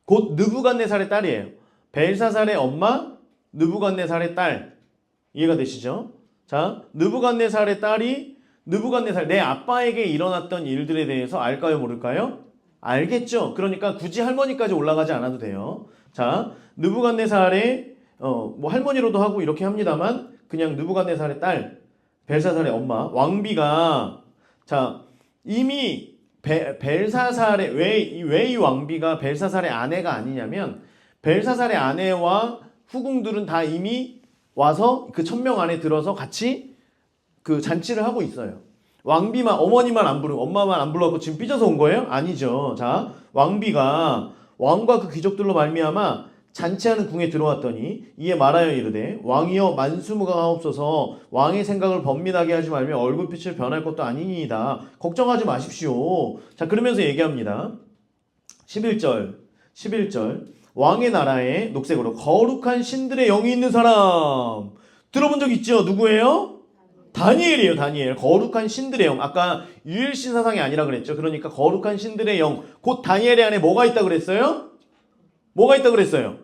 곧 느부갓네살의 딸이에요. 벨사살의 엄마, 느부갓네살의 딸. 이해가 되시죠? 자, 느부갓네살의 딸이 느부갓네살 내 아빠에게 일어났던 일들에 대해서 알까요, 모를까요? 알겠죠. 그러니까 굳이 할머니까지 올라가지 않아도 돼요. 자, 느부갓네살의 뭐 할머니로도 하고 이렇게 합니다만 그냥 느부갓네살의 딸, 벨사살의 엄마, 왕비가 자 이미 벨사살의 왜 이 왕비가 벨사살의 아내가 아니냐면 벨사살의 아내와 후궁들은 다 이미 와서 그 천명 안에 들어서 같이 그 잔치를 하고 있어요. 왕비만 어머니만 안 부르고 엄마만 안 불러갖고 지금 삐져서 온 거예요? 아니죠. 자, 왕비가 왕과 그 귀족들로 말미암아 잔치하는 궁에 들어왔더니 이에 말하여 이르되 왕이여 만수무강하옵소서 왕의 생각을 번민하게 하지 말며 얼굴빛을 변할 것도 아니니이다. 걱정하지 마십시오. 자, 그러면서 얘기합니다. 11절 왕의 나라에 녹색으로 거룩한 신들의 영이 있는 사람 들어본 적 있죠? 누구예요? 다니엘이에요. 다니엘. 거룩한 신들의 영. 아까 유일신 사상이 아니라 그랬죠. 그러니까 거룩한 신들의 영. 곧 다니엘의 안에 뭐가 있다 그랬어요? 뭐가 있다 그랬어요?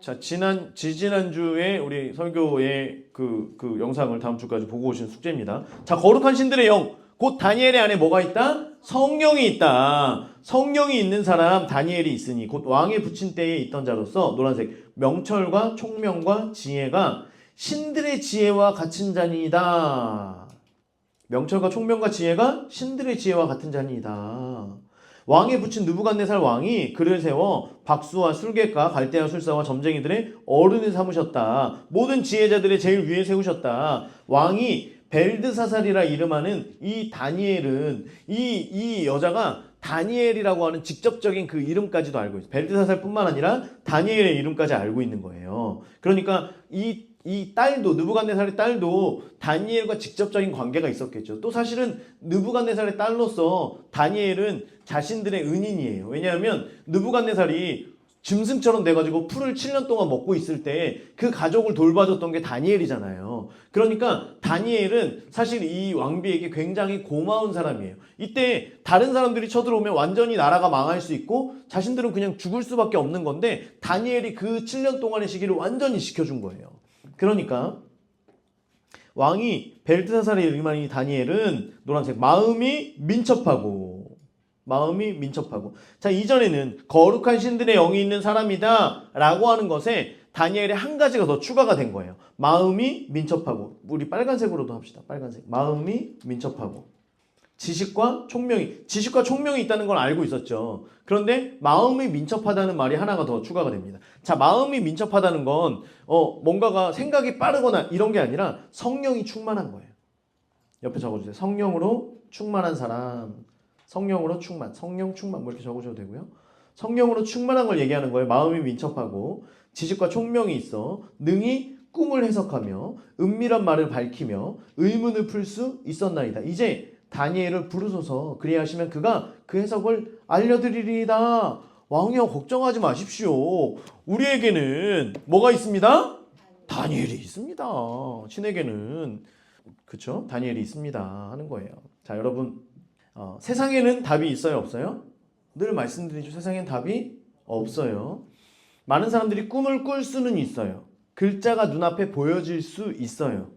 자, 지지난주에 우리 설교의 그 영상을 다음 주까지 보고 오신 숙제입니다. 자, 거룩한 신들의 영. 곧 다니엘의 안에 뭐가 있다? 성령이 있다. 성령이 있는 사람 다니엘이 있으니 곧 왕의 부친 때에 있던 자로서 노란색 명철과 총명과 지혜가 신들의 지혜와 같은 자니이다. 명철과 총명과 지혜가 신들의 지혜와 같은 자니이다. 왕에 붙인 느부갓네살 왕이 그를 세워 박수와 술객과 갈대아 술사와 점쟁이들의 어른을 삼으셨다. 모든 지혜자들의 제일 위에 세우셨다. 왕이 벨드사살이라 이름하는 이 다니엘은 이 여자가 다니엘이라고 하는 직접적인 그 이름까지도 알고 있어요. 벨드사살뿐만 아니라 다니엘의 이름까지 알고 있는 거예요. 그러니까 이 딸도, 느부갓네살의 딸도 다니엘과 직접적인 관계가 있었겠죠. 또 사실은 느부갓네살의 딸로서 다니엘은 자신들의 은인이에요. 왜냐하면 느부갓네살이 짐승처럼 돼가지고 풀을 7년 동안 먹고 있을 때 그 가족을 돌봐줬던 게 다니엘이잖아요. 그러니까 다니엘은 사실 이 왕비에게 굉장히 고마운 사람이에요. 이때 다른 사람들이 쳐들어오면 완전히 나라가 망할 수 있고 자신들은 그냥 죽을 수밖에 없는 건데 다니엘이 그 7년 동안의 시기를 완전히 지켜준 거예요. 그러니까 왕이 벨드사살의 이름하는 다니엘은 노란색 마음이 민첩하고 자 이전에는 거룩한 신들의 영이 있는 사람이다 라고 하는 것에 다니엘의 한 가지가 더 추가가 된 거예요. 마음이 민첩하고 우리 빨간색으로도 합시다. 빨간색 마음이 민첩하고 지식과 총명이 있다는 걸 알고 있었죠. 그런데 마음이 민첩하다는 말이 하나가 더 추가가 됩니다. 자, 마음이 민첩하다는 건 뭔가가 생각이 빠르거나 이런 게 아니라 성령이 충만한 거예요. 옆에 적어주세요. 성령으로 충만한 사람. 성령 충만 뭐 이렇게 적으셔도 되고요. 성령으로 충만한 걸 얘기하는 거예요. 마음이 민첩하고 지식과 총명이 있어 능히 꿈을 해석하며 은밀한 말을 밝히며 의문을 풀 수 있었나이다. 이제 다니엘을 부르소서 그리하시면 그가 그 해석을 알려드리리이다. 왕이여 걱정하지 마십시오. 우리에게는 뭐가 있습니다? 다니엘이 있습니다. 신에게는 그쵸? 다니엘이 있습니다 하는 거예요. 자 여러분 세상에는 답이 있어요 없어요? 늘 말씀드리죠. 세상엔 답이 없어요. 많은 사람들이 꿈을 꿀 수는 있어요. 글자가 눈앞에 보여질 수 있어요.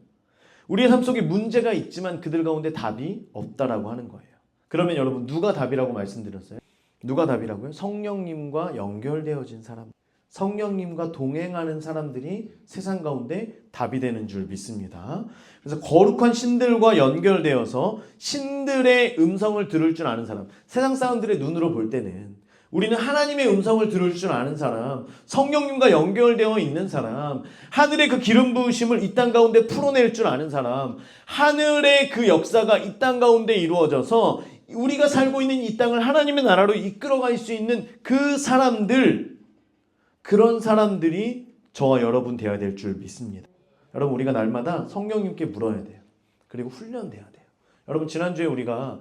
우리의 삶 속에 문제가 있지만 그들 가운데 답이 없다라고 하는 거예요. 그러면 여러분 누가 답이라고 말씀드렸어요? 누가 답이라고요? 성령님과 연결되어진 사람, 성령님과 동행하는 사람들이 세상 가운데 답이 되는 줄 믿습니다. 그래서 거룩한 신들과 연결되어서 신들의 음성을 들을 줄 아는 사람, 세상 사람들의 눈으로 볼 때는 우리는 하나님의 음성을 들을 줄 아는 사람, 성령님과 연결되어 있는 사람, 하늘의 그 기름 부으심을 이 땅 가운데 풀어낼 줄 아는 사람, 하늘의 그 역사가 이 땅 가운데 이루어져서 우리가 살고 있는 이 땅을 하나님의 나라로 이끌어갈 수 있는 그 사람들, 그런 사람들이 저와 여러분 되어야 될 줄 믿습니다. 여러분 우리가 날마다 성령님께 물어야 돼요. 그리고 훈련돼야 돼요. 여러분 지난주에 우리가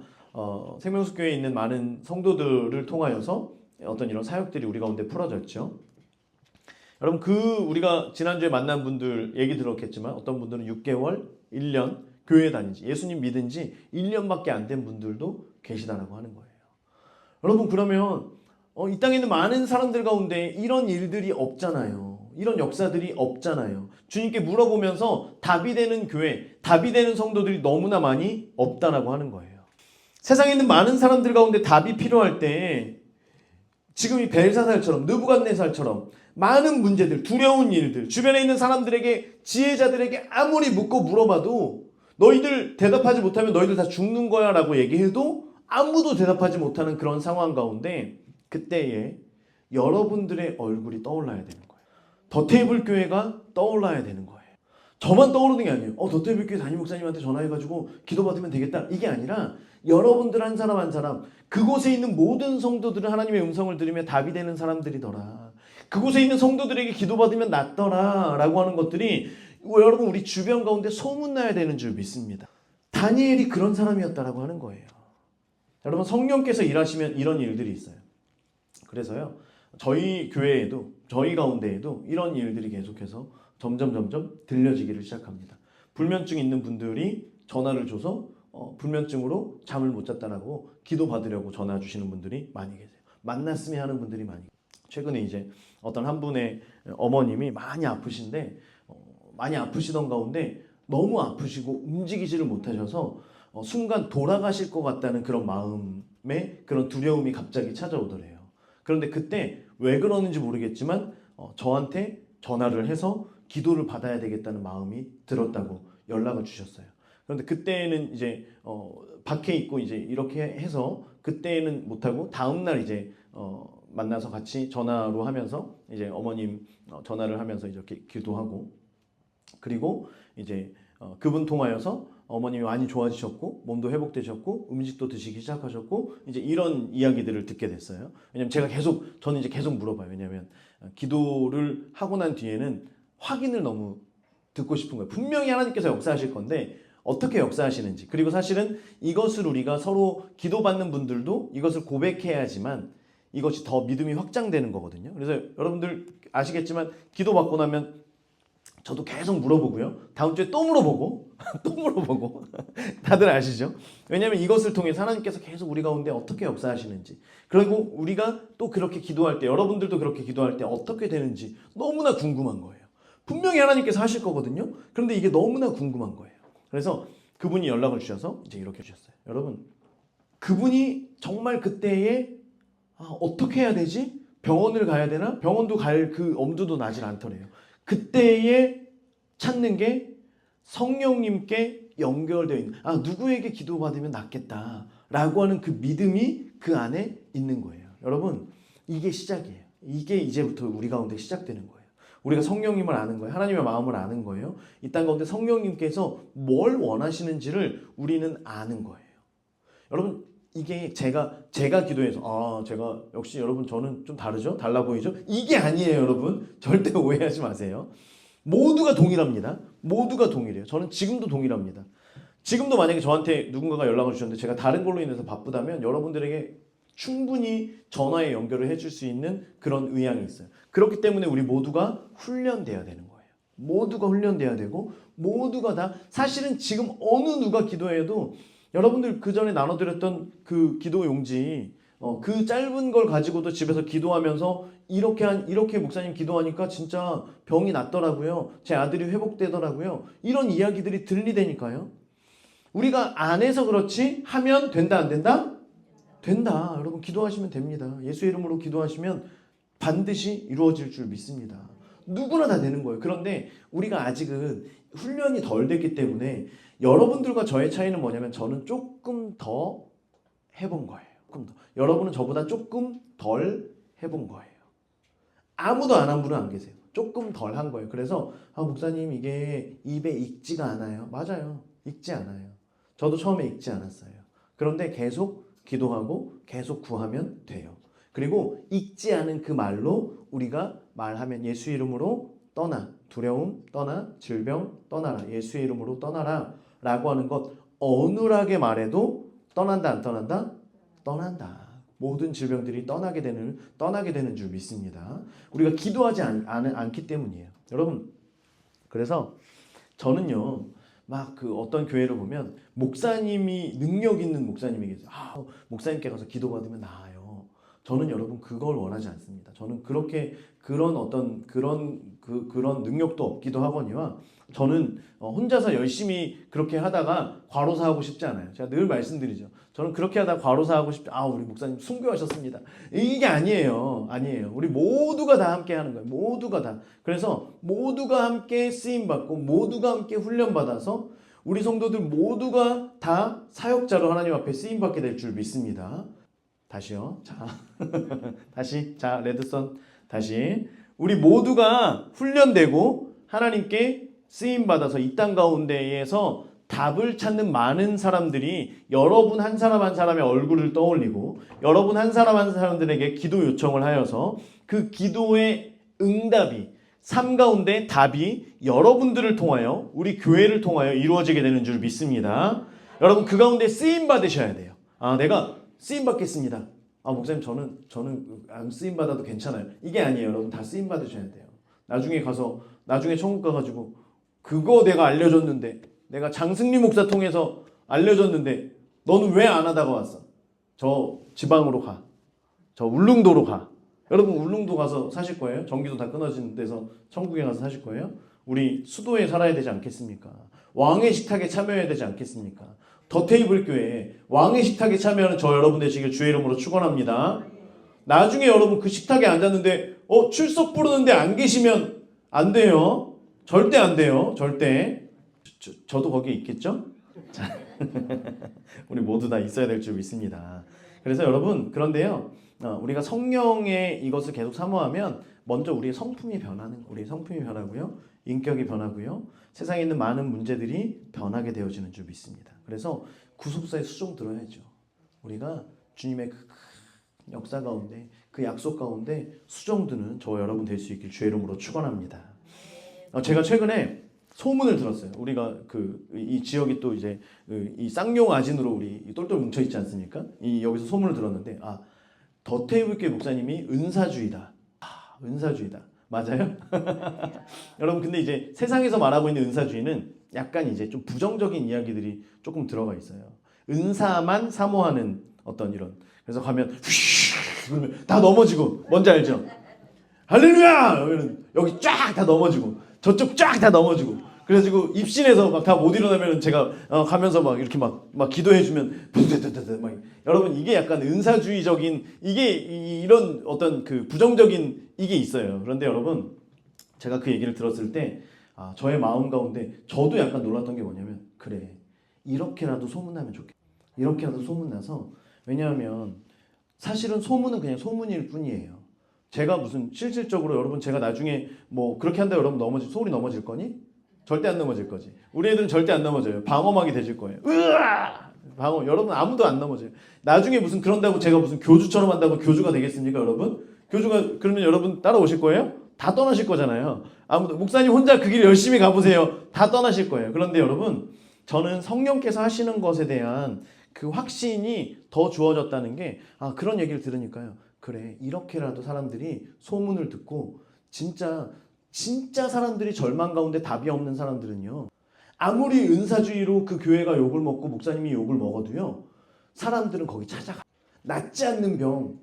생명수교회에 있는 많은 성도들을 통하여서 어떤 이런 사역들이 우리 가운데 풀어졌죠. 여러분 우리가 지난주에 만난 분들 얘기 들었겠지만 어떤 분들은 6개월, 1년 교회 다닌 지 예수님 믿은 지 1년밖에 안 된 분들도 계시다라고 하는 거예요. 여러분 그러면 이 땅에 있는 많은 사람들 가운데 이런 일들이 없잖아요. 이런 역사들이 없잖아요. 주님께 물어보면서 답이 되는 교회, 답이 되는 성도들이 너무나 많이 없다라고 하는 거예요. 세상에 있는 많은 사람들 가운데 답이 필요할 때 지금 이 벨사살처럼 느부갓네살처럼 많은 문제들, 두려운 일들, 주변에 있는 사람들에게 지혜자들에게 아무리 묻고 물어봐도 너희들 대답하지 못하면 너희들 다 죽는 거야 라고 얘기해도 아무도 대답하지 못하는 그런 상황 가운데 그때에 여러분들의 얼굴이 떠올라야 되는 거예요. 더테이블 교회가 떠올라야 되는 거예요. 저만 떠오르는 게 아니에요. 더테이블 교회 담임 목사님한테 전화해가지고 기도받으면 되겠다. 이게 아니라 여러분들 한 사람 한 사람 그곳에 있는 모든 성도들은 하나님의 음성을 들으며 답이 되는 사람들이더라. 그곳에 있는 성도들에게 기도받으면 낫더라 라고 하는 것들이 여러분 우리 주변 가운데 소문나야 되는 줄 믿습니다. 다니엘이 그런 사람이었다라고 하는 거예요. 여러분 성령께서 일하시면 이런 일들이 있어요. 그래서요 저희 교회에도 저희 가운데에도 이런 일들이 계속해서 점점 들려지기를 시작합니다. 불면증 있는 분들이 전화를 줘서 불면증으로 잠을 못 잤다라고 기도받으려고 전화 주시는 분들이 많이 계세요. 만났으면 하는 분들이 많이 계세요. 최근에 이제 어떤 한 분의 어머님이 많이 아프신데 많이 아프시던 가운데 너무 아프시고 움직이지를 못하셔서 순간 돌아가실 것 같다는 그런 마음에 그런 두려움이 갑자기 찾아오더래요. 그런데 그때 왜 그러는지 모르겠지만 저한테 전화를 해서 기도를 받아야 되겠다는 마음이 들었다고 연락을 주셨어요. 그런데 그때는 이제 밖에 있고 이제 이렇게 해서 그때는 못하고 다음날 이제 만나서 같이 전화로 하면서 이제 어머님 전화를 하면서 이렇게 기도하고, 그리고 이제 그분 통하여서 어머님이 많이 좋아지셨고 몸도 회복되셨고 음식도 드시기 시작하셨고 이제 이런 이야기들을 듣게 됐어요. 왜냐면 저는 이제 계속 물어봐요. 왜냐면 기도를 하고 난 뒤에는 확인을 너무 듣고 싶은 거예요. 분명히 하나님께서 역사하실 건데 어떻게 역사하시는지, 그리고 사실은 이것을 우리가 서로 기도받는 분들도 이것을 고백해야지만 이것이 더 믿음이 확장되는 거거든요. 그래서 여러분들 아시겠지만 기도받고 나면 저도 계속 물어보고요. 다음 주에 또 물어보고 또 물어보고 다들 아시죠? 왜냐하면 이것을 통해 하나님께서 계속 우리 가운데 어떻게 역사하시는지, 그리고 우리가 또 그렇게 기도할 때, 여러분들도 그렇게 기도할 때 어떻게 되는지 너무나 궁금한 거예요. 분명히 하나님께서 하실 거거든요. 그런데 이게 너무나 궁금한 거예요. 그래서 그분이 연락을 주셔서 이제 이렇게 주셨어요. 여러분, 그분이 정말 그때에 어떻게 해야 되지? 병원을 가야 되나? 병원도 갈 그 엄두도 나질 않더래요. 그때에 찾는 게 성령님께 연결되어 있는, 누구에게 기도받으면 낫겠다라고 하는 그 믿음이 그 안에 있는 거예요. 여러분, 이게 시작이에요. 이게 이제부터 우리 가운데 시작되는 거예요. 우리가 성령님을 아는 거예요. 하나님의 마음을 아는 거예요. 이 땅 가운데 성령님께서 뭘 원하시는지를 우리는 아는 거예요. 여러분, 이게 제가 기도해서 제가 역시 여러분 저는 좀 다르죠? 달라 보이죠? 이게 아니에요, 여러분. 절대 오해하지 마세요. 모두가 동일합니다. 모두가 동일해요. 저는 지금도 동일합니다. 지금도 만약에 저한테 누군가가 연락을 주셨는데 제가 다른 걸로 인해서 바쁘다면 여러분들에게 충분히 전화에 연결을 해줄 수 있는 그런 의향이 있어요. 그렇기 때문에 우리 모두가 훈련돼야 되는 거예요. 모두가 훈련돼야 되고, 모두가 다 사실은 지금 어느 누가 기도해도 여러분들 그 전에 나눠드렸던 그 기도 용지, 그 짧은 걸 가지고도 집에서 기도하면서 이렇게 목사님 기도하니까 진짜 병이 낫더라고요. 제 아들이 회복되더라고요. 이런 이야기들이 들리다니까요. 우리가 안 해서 그렇지 하면 된다 안 된다? 된다. 여러분 기도하시면 됩니다. 예수 이름으로 기도하시면 반드시 이루어질 줄 믿습니다. 누구나 다 되는 거예요. 그런데 우리가 아직은 훈련이 덜 됐기 때문에 여러분들과 저의 차이는 뭐냐면 저는 조금 더 해본 거예요. 조금 더. 여러분은 저보다 조금 덜 해본 거예요. 아무도 안 한 분은 안 계세요. 조금 덜 한 거예요. 그래서 목사님 이게 입에 익지가 않아요. 맞아요. 익지 않아요. 저도 처음에 익지 않았어요. 그런데 계속 기도하고 계속 구하면 돼요. 그리고 익지 않은 그 말로 우리가 말하면 예수 이름으로 떠나, 두려움 떠나, 질병 떠나라, 예수 이름으로 떠나라 라고 하는 것, 어눌하게 말해도 떠난다 안 떠난다? 떠난다. 모든 질병들이 떠나게 되는 줄 믿습니다. 우리가 기도하지 않기 때문이에요. 여러분, 그래서 저는요, 막 그 어떤 교회를 보면 목사님이 능력 있는 목사님이 계세요. 목사님께 가서 기도받으면 나아요. 저는 여러분 그걸 원하지 않습니다. 저는 그런 능력도 없기도 하거니와 저는 혼자서 열심히 그렇게 하다가 과로사하고 싶지 않아요. 제가 늘 말씀드리죠. 저는 그렇게 하다가 과로사하고 싶지, 우리 목사님 순교하셨습니다. 이게 아니에요. 우리 모두가 다 함께 하는 거예요. 모두가 다. 그래서 모두가 함께 쓰임받고 모두가 함께 훈련받아서 우리 성도들 모두가 다 사역자로 하나님 앞에 쓰임받게 될 줄 믿습니다. 다시요. 자, 레드선 다시. 우리 모두가 훈련되고 하나님께 쓰임받아서 이 땅 가운데에서 답을 찾는 많은 사람들이 여러분 한 사람 한 사람의 얼굴을 떠올리고 여러분 한 사람 한 사람들에게 기도 요청을 하여서 그 기도의 응답이, 삶 가운데 답이 여러분들을 통하여, 우리 교회를 통하여 이루어지게 되는 줄 믿습니다. 여러분 그 가운데 쓰임 받으셔야 돼요. 내가 쓰임 받겠습니다. 목사님 저는 안 쓰임 받아도 괜찮아요. 이게 아니에요. 여러분 다 쓰임 받으셔야 돼요. 나중에 천국 가가지고 그거 내가 알려줬는데, 내가 장승리 목사 통해서 알려줬는데 너는 왜 안 하다가 왔어? 저 지방으로 가. 저 울릉도로 가. 여러분 울릉도 가서 사실 거예요? 전기도 다 끊어진 데서 천국에 가서 사실 거예요? 우리 수도에 살아야 되지 않겠습니까? 왕의 식탁에 참여해야 되지 않겠습니까? 더 테이블 교회에 왕의 식탁에 참여하는 저 여러분 되시길 주의 이름으로 축원합니다. 나중에 여러분 그 식탁에 앉았는데 출석 부르는데 안 계시면 안 돼요. 절대 안 돼요. 절대. 저도 거기에 있겠죠? 자, 우리 모두 다 있어야 될 줄 믿습니다. 그래서 여러분 그런데요, 우리가 성령의 이것을 계속 사모하면 먼저 우리의 성품이 변하고요, 인격이 변하고요, 세상에 있는 많은 문제들이 변하게 되어지는 줄 믿습니다. 그래서 구속사의 수종 들어야죠. 우리가 주님의 그 역사 가운데, 그 약속 가운데 수종드는 저와 여러분 될 수 있길 주의 이름으로 축원합니다. 제가 최근에 소문을 들었어요. 우리가 이 지역이 또 이제 이 쌍용 아진으로 우리 똘똘 뭉쳐 있지 않습니까? 여기서 소문을 들었는데, 더테이블교회 목사님이 은사주의다. 은사주의다. 맞아요? 여러분, 근데 이제 세상에서 말하고 있는 은사주의는 약간 이제 좀 부정적인 이야기들이 조금 들어가 있어요. 은사만 사모하는 어떤 이런. 그래서 가면 그러면 다 넘어지고, 뭔지 알죠? 할렐루야! 그러면 여기 쫙 다 넘어지고, 저쪽 쫙 다 넘어지고, 그래가지고 입신해서 막 다 못 일어나면 제가 가면서 막 이렇게 막 기도해주면 막 여러분, 이게 약간 은사주의적인, 이게 이런 어떤 그 부정적인 이게 있어요. 그런데 여러분, 제가 그 얘기를 들었을 때 저의 마음 가운데 저도 약간 놀랐던 게 뭐냐면, 그래, 이렇게라도 소문나면 좋겠다. 이렇게라도 소문나서, 왜냐하면 사실은 소문은 그냥 소문일 뿐이에요. 제가 무슨 실질적으로, 여러분, 제가 나중에 뭐 그렇게 한다 여러분 소울이 넘어질 거니? 절대 안 넘어질 거지. 우리 애들은 절대 안 넘어져요. 방어막이 되질 거예요. 으아! 방어. 여러분 아무도 안 넘어져요. 나중에 무슨 그런다고 제가 무슨 교주처럼 한다고 교주가 되겠습니까, 여러분? 교주가 그러면 여러분 따라오실 거예요? 다 떠나실 거잖아요. 아무도, 목사님 혼자 그 길 열심히 가보세요. 다 떠나실 거예요. 그런데 여러분, 저는 성령께서 하시는 것에 대한 그 확신이 더 주어졌다는 게, 그런 얘기를 들으니까요. 그래, 이렇게라도 사람들이 소문을 듣고, 진짜 사람들이 절망 가운데 답이 없는 사람들은요, 아무리 은사주의로 그 교회가 욕을 먹고 목사님이 욕을 먹어도요, 사람들은 거기 찾아가. 낫지 않는 병,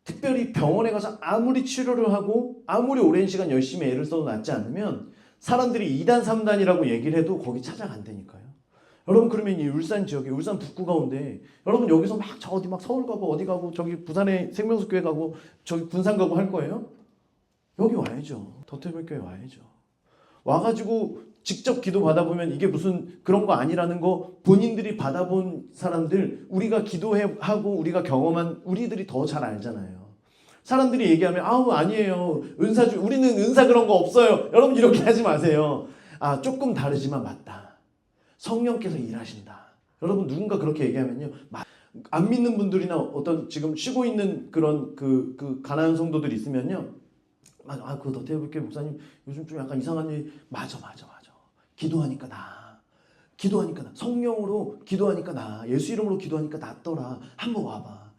특별히 병원에 가서 아무리 치료를 하고 아무리 오랜 시간 열심히 애를 써도 낫지 않으면 사람들이 2단 3단이라고 얘기를 해도 거기 찾아간다니까요. 여러분, 그러면 이 울산 지역에, 울산 북구 가운데, 여러분 여기서 막 저 어디 막 서울 가고 어디 가고 저기 부산에 생명수교회 가고 저기 군산 가고 할 거예요? 여기 와야죠. 더테이블교회 와야죠. 와가지고 직접 기도 받아보면 이게 무슨 그런 거 아니라는 거 본인들이 받아본 사람들, 우리가 기도하고 우리가 경험한 우리들이 더 잘 알잖아요. 사람들이 얘기하면 아니에요. 우리는 은사 그런 거 없어요. 여러분 이렇게 하지 마세요. 조금 다르지만 맞다. 성령께서 일하신다. 여러분 누군가 그렇게 얘기하면요, 안 믿는 분들이나 어떤 지금 쉬고 있는 그런 그 가난한 성도들이 있으면요, 그 더테이블교회 목사님 요즘 좀 약간 이상한 일. 맞아. 기도하니까 성령으로 기도하니까 예수 이름으로 기도하니까 낫더라. 한번 와봐.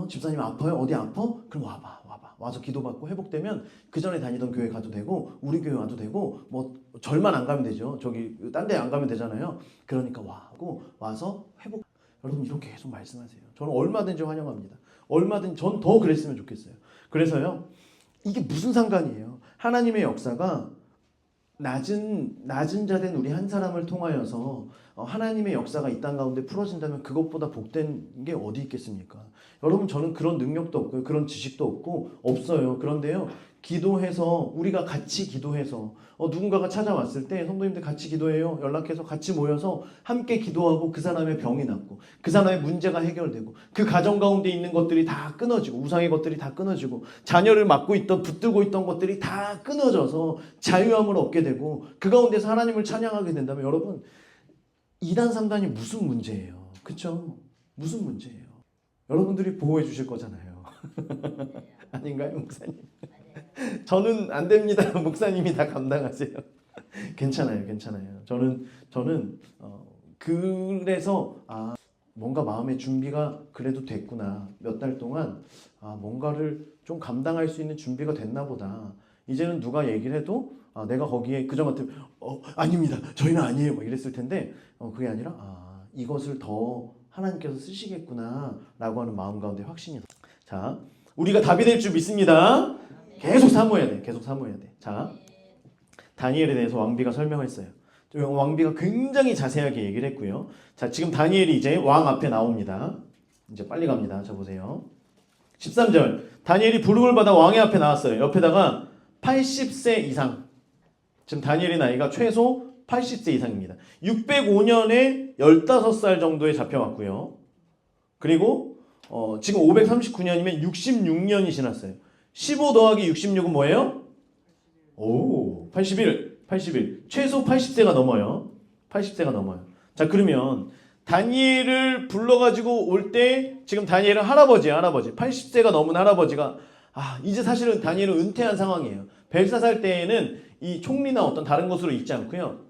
집사님 아파요? 어디 아파? 그럼 와봐. 와서 기도받고 회복되면 그 전에 다니던 교회 가도 되고 우리 교회 와도 되고, 뭐 절만 안 가면 되죠. 저기 딴 데 안 가면 되잖아요. 그러니까 와서 회복. 여러분 이렇게 계속 말씀하세요. 저는 얼마든지 환영합니다. 얼마든지 전 더 그랬으면 좋겠어요. 그래서요, 이게 무슨 상관이에요? 하나님의 역사가 낮은 자 된 우리 한 사람을 통하여서 하나님의 역사가 이 땅 가운데 풀어진다면 그것보다 복된 게 어디 있겠습니까? 여러분, 저는 그런 능력도 없고요, 그런 지식도 없어요. 그런데요, 기도해서, 우리가 같이 기도해서, 누군가가 찾아왔을 때 성도님들 같이 기도해요. 연락해서 같이 모여서 함께 기도하고 그 사람의 병이 낫고 그 사람의 문제가 해결되고 그 가정 가운데 있는 것들이 다 끊어지고 우상의 것들이 다 끊어지고 자녀를 붙들고 있던 것들이 다 끊어져서 자유함을 얻게 되고 그 가운데서 하나님을 찬양하게 된다면, 여러분 2단 3단이 무슨 문제예요? 그렇죠? 무슨 문제예요? 여러분들이 보호해 주실 거잖아요. 아닌가요, 목사님? 저는 안 됩니다. 목사님이 다 감당하세요. 괜찮아요. 저는 그래서 뭔가 마음의 준비가 그래도 됐구나. 몇 달 동안 뭔가를 좀 감당할 수 있는 준비가 됐나 보다. 이제는 누가 얘기를 해도 내가 거기에 그저 같으면 아닙니다. 저희는 아니에요. 막 이랬을 텐데 그게 아니라 이것을 더 하나님께서 쓰시겠구나 라고 하는 마음 가운데 확신이. 자, 우리가 답이 될 줄 믿습니다. 계속 사모해야 돼. 자, 다니엘에 대해서 왕비가 설명했어요. 왕비가 굉장히 자세하게 얘기를 했고요. 자, 지금 다니엘이 이제 왕 앞에 나옵니다. 이제 빨리 갑니다. 자, 보세요. 13절. 다니엘이 부름을 받아 왕의 앞에 나왔어요. 옆에다가 80세 이상. 지금 다니엘의 나이가 최소 80세 이상입니다. 605년에 15살 정도에 잡혀왔고요. 그리고 지금 539년이면 66년이 지났어요. 15 더하기 66은 뭐예요? 오, 81. 최소 80세가 넘어요. 80세가 넘어요. 자, 그러면 다니엘을 불러가지고 올 때 지금 다니엘은 할아버지야, 할아버지. 80세가 넘은 할아버지가 이제 사실은 다니엘은 은퇴한 상황이에요. 벨사살 때에는 이 총리나 어떤 다른 것으로 있지 않고요.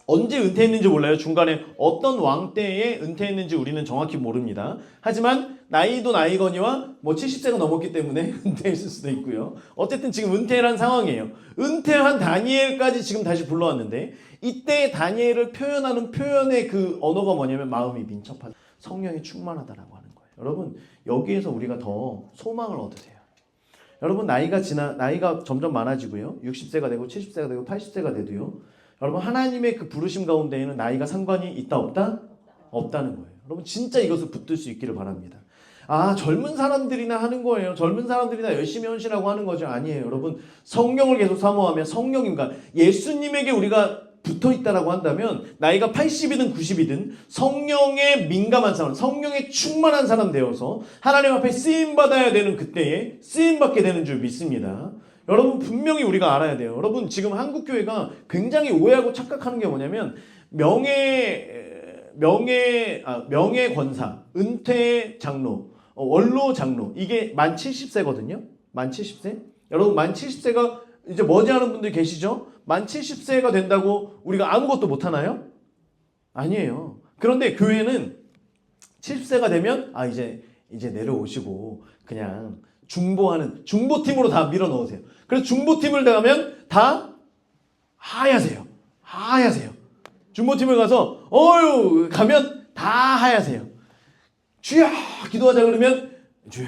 언제 은퇴했는지 몰라요. 중간에 어떤 왕 때에 은퇴했는지 우리는 정확히 모릅니다. 하지만 나이도 나이거니와 뭐 70세가 넘었기 때문에 은퇴했을 수도 있고요. 어쨌든 지금 은퇴를 한 상황이에요. 은퇴한 다니엘까지 지금 다시 불러왔는데 이때 다니엘을 표현하는 표현의 그 언어가 뭐냐면 마음이 민첩하다. 성령이 충만하다라고 하는 거예요. 여러분 여기에서 우리가 더 소망을 얻으세요. 여러분 나이가 점점 많아지고요. 60세가 되고 70세가 되고 80세가 돼도요. 여러분 하나님의 그 부르심 가운데에는 나이가 상관이 있다 없다? 없다는 거예요. 여러분 진짜 이것을 붙들 수 있기를 바랍니다. 젊은 사람들이나 하는 거예요. 젊은 사람들이나 열심히 헌신하고 하는 거죠. 아니에요. 여러분 성령을 계속 사모하면 성령인가 예수님에게 우리가 붙어 있다라고 한다면 나이가 80이든 90이든 성령에 민감한 사람, 성령에 충만한 사람 되어서 하나님 앞에 쓰임 받아야 되는 그때에 쓰임 받게 되는 줄 믿습니다. 여러분 분명히 우리가 알아야 돼요. 여러분 지금 한국교회가 굉장히 오해하고 착각하는 게 뭐냐면 명예 권사, 은퇴 장로, 원로 장로 이게 만 70세거든요. 만 70세? 여러분 만 70세가 이제 머지않은 분들 계시죠? 만 70세가 된다고 우리가 아무것도 못하나요? 아니에요. 그런데 교회는 70세가 되면 이제 내려오시고 그냥 중보팀으로 다 밀어넣으세요. 그래서 중보팀을 나가면 다 하야세요. 중보팀을 가서 가면 다 하야세요. 주여 기도하자 그러면 주여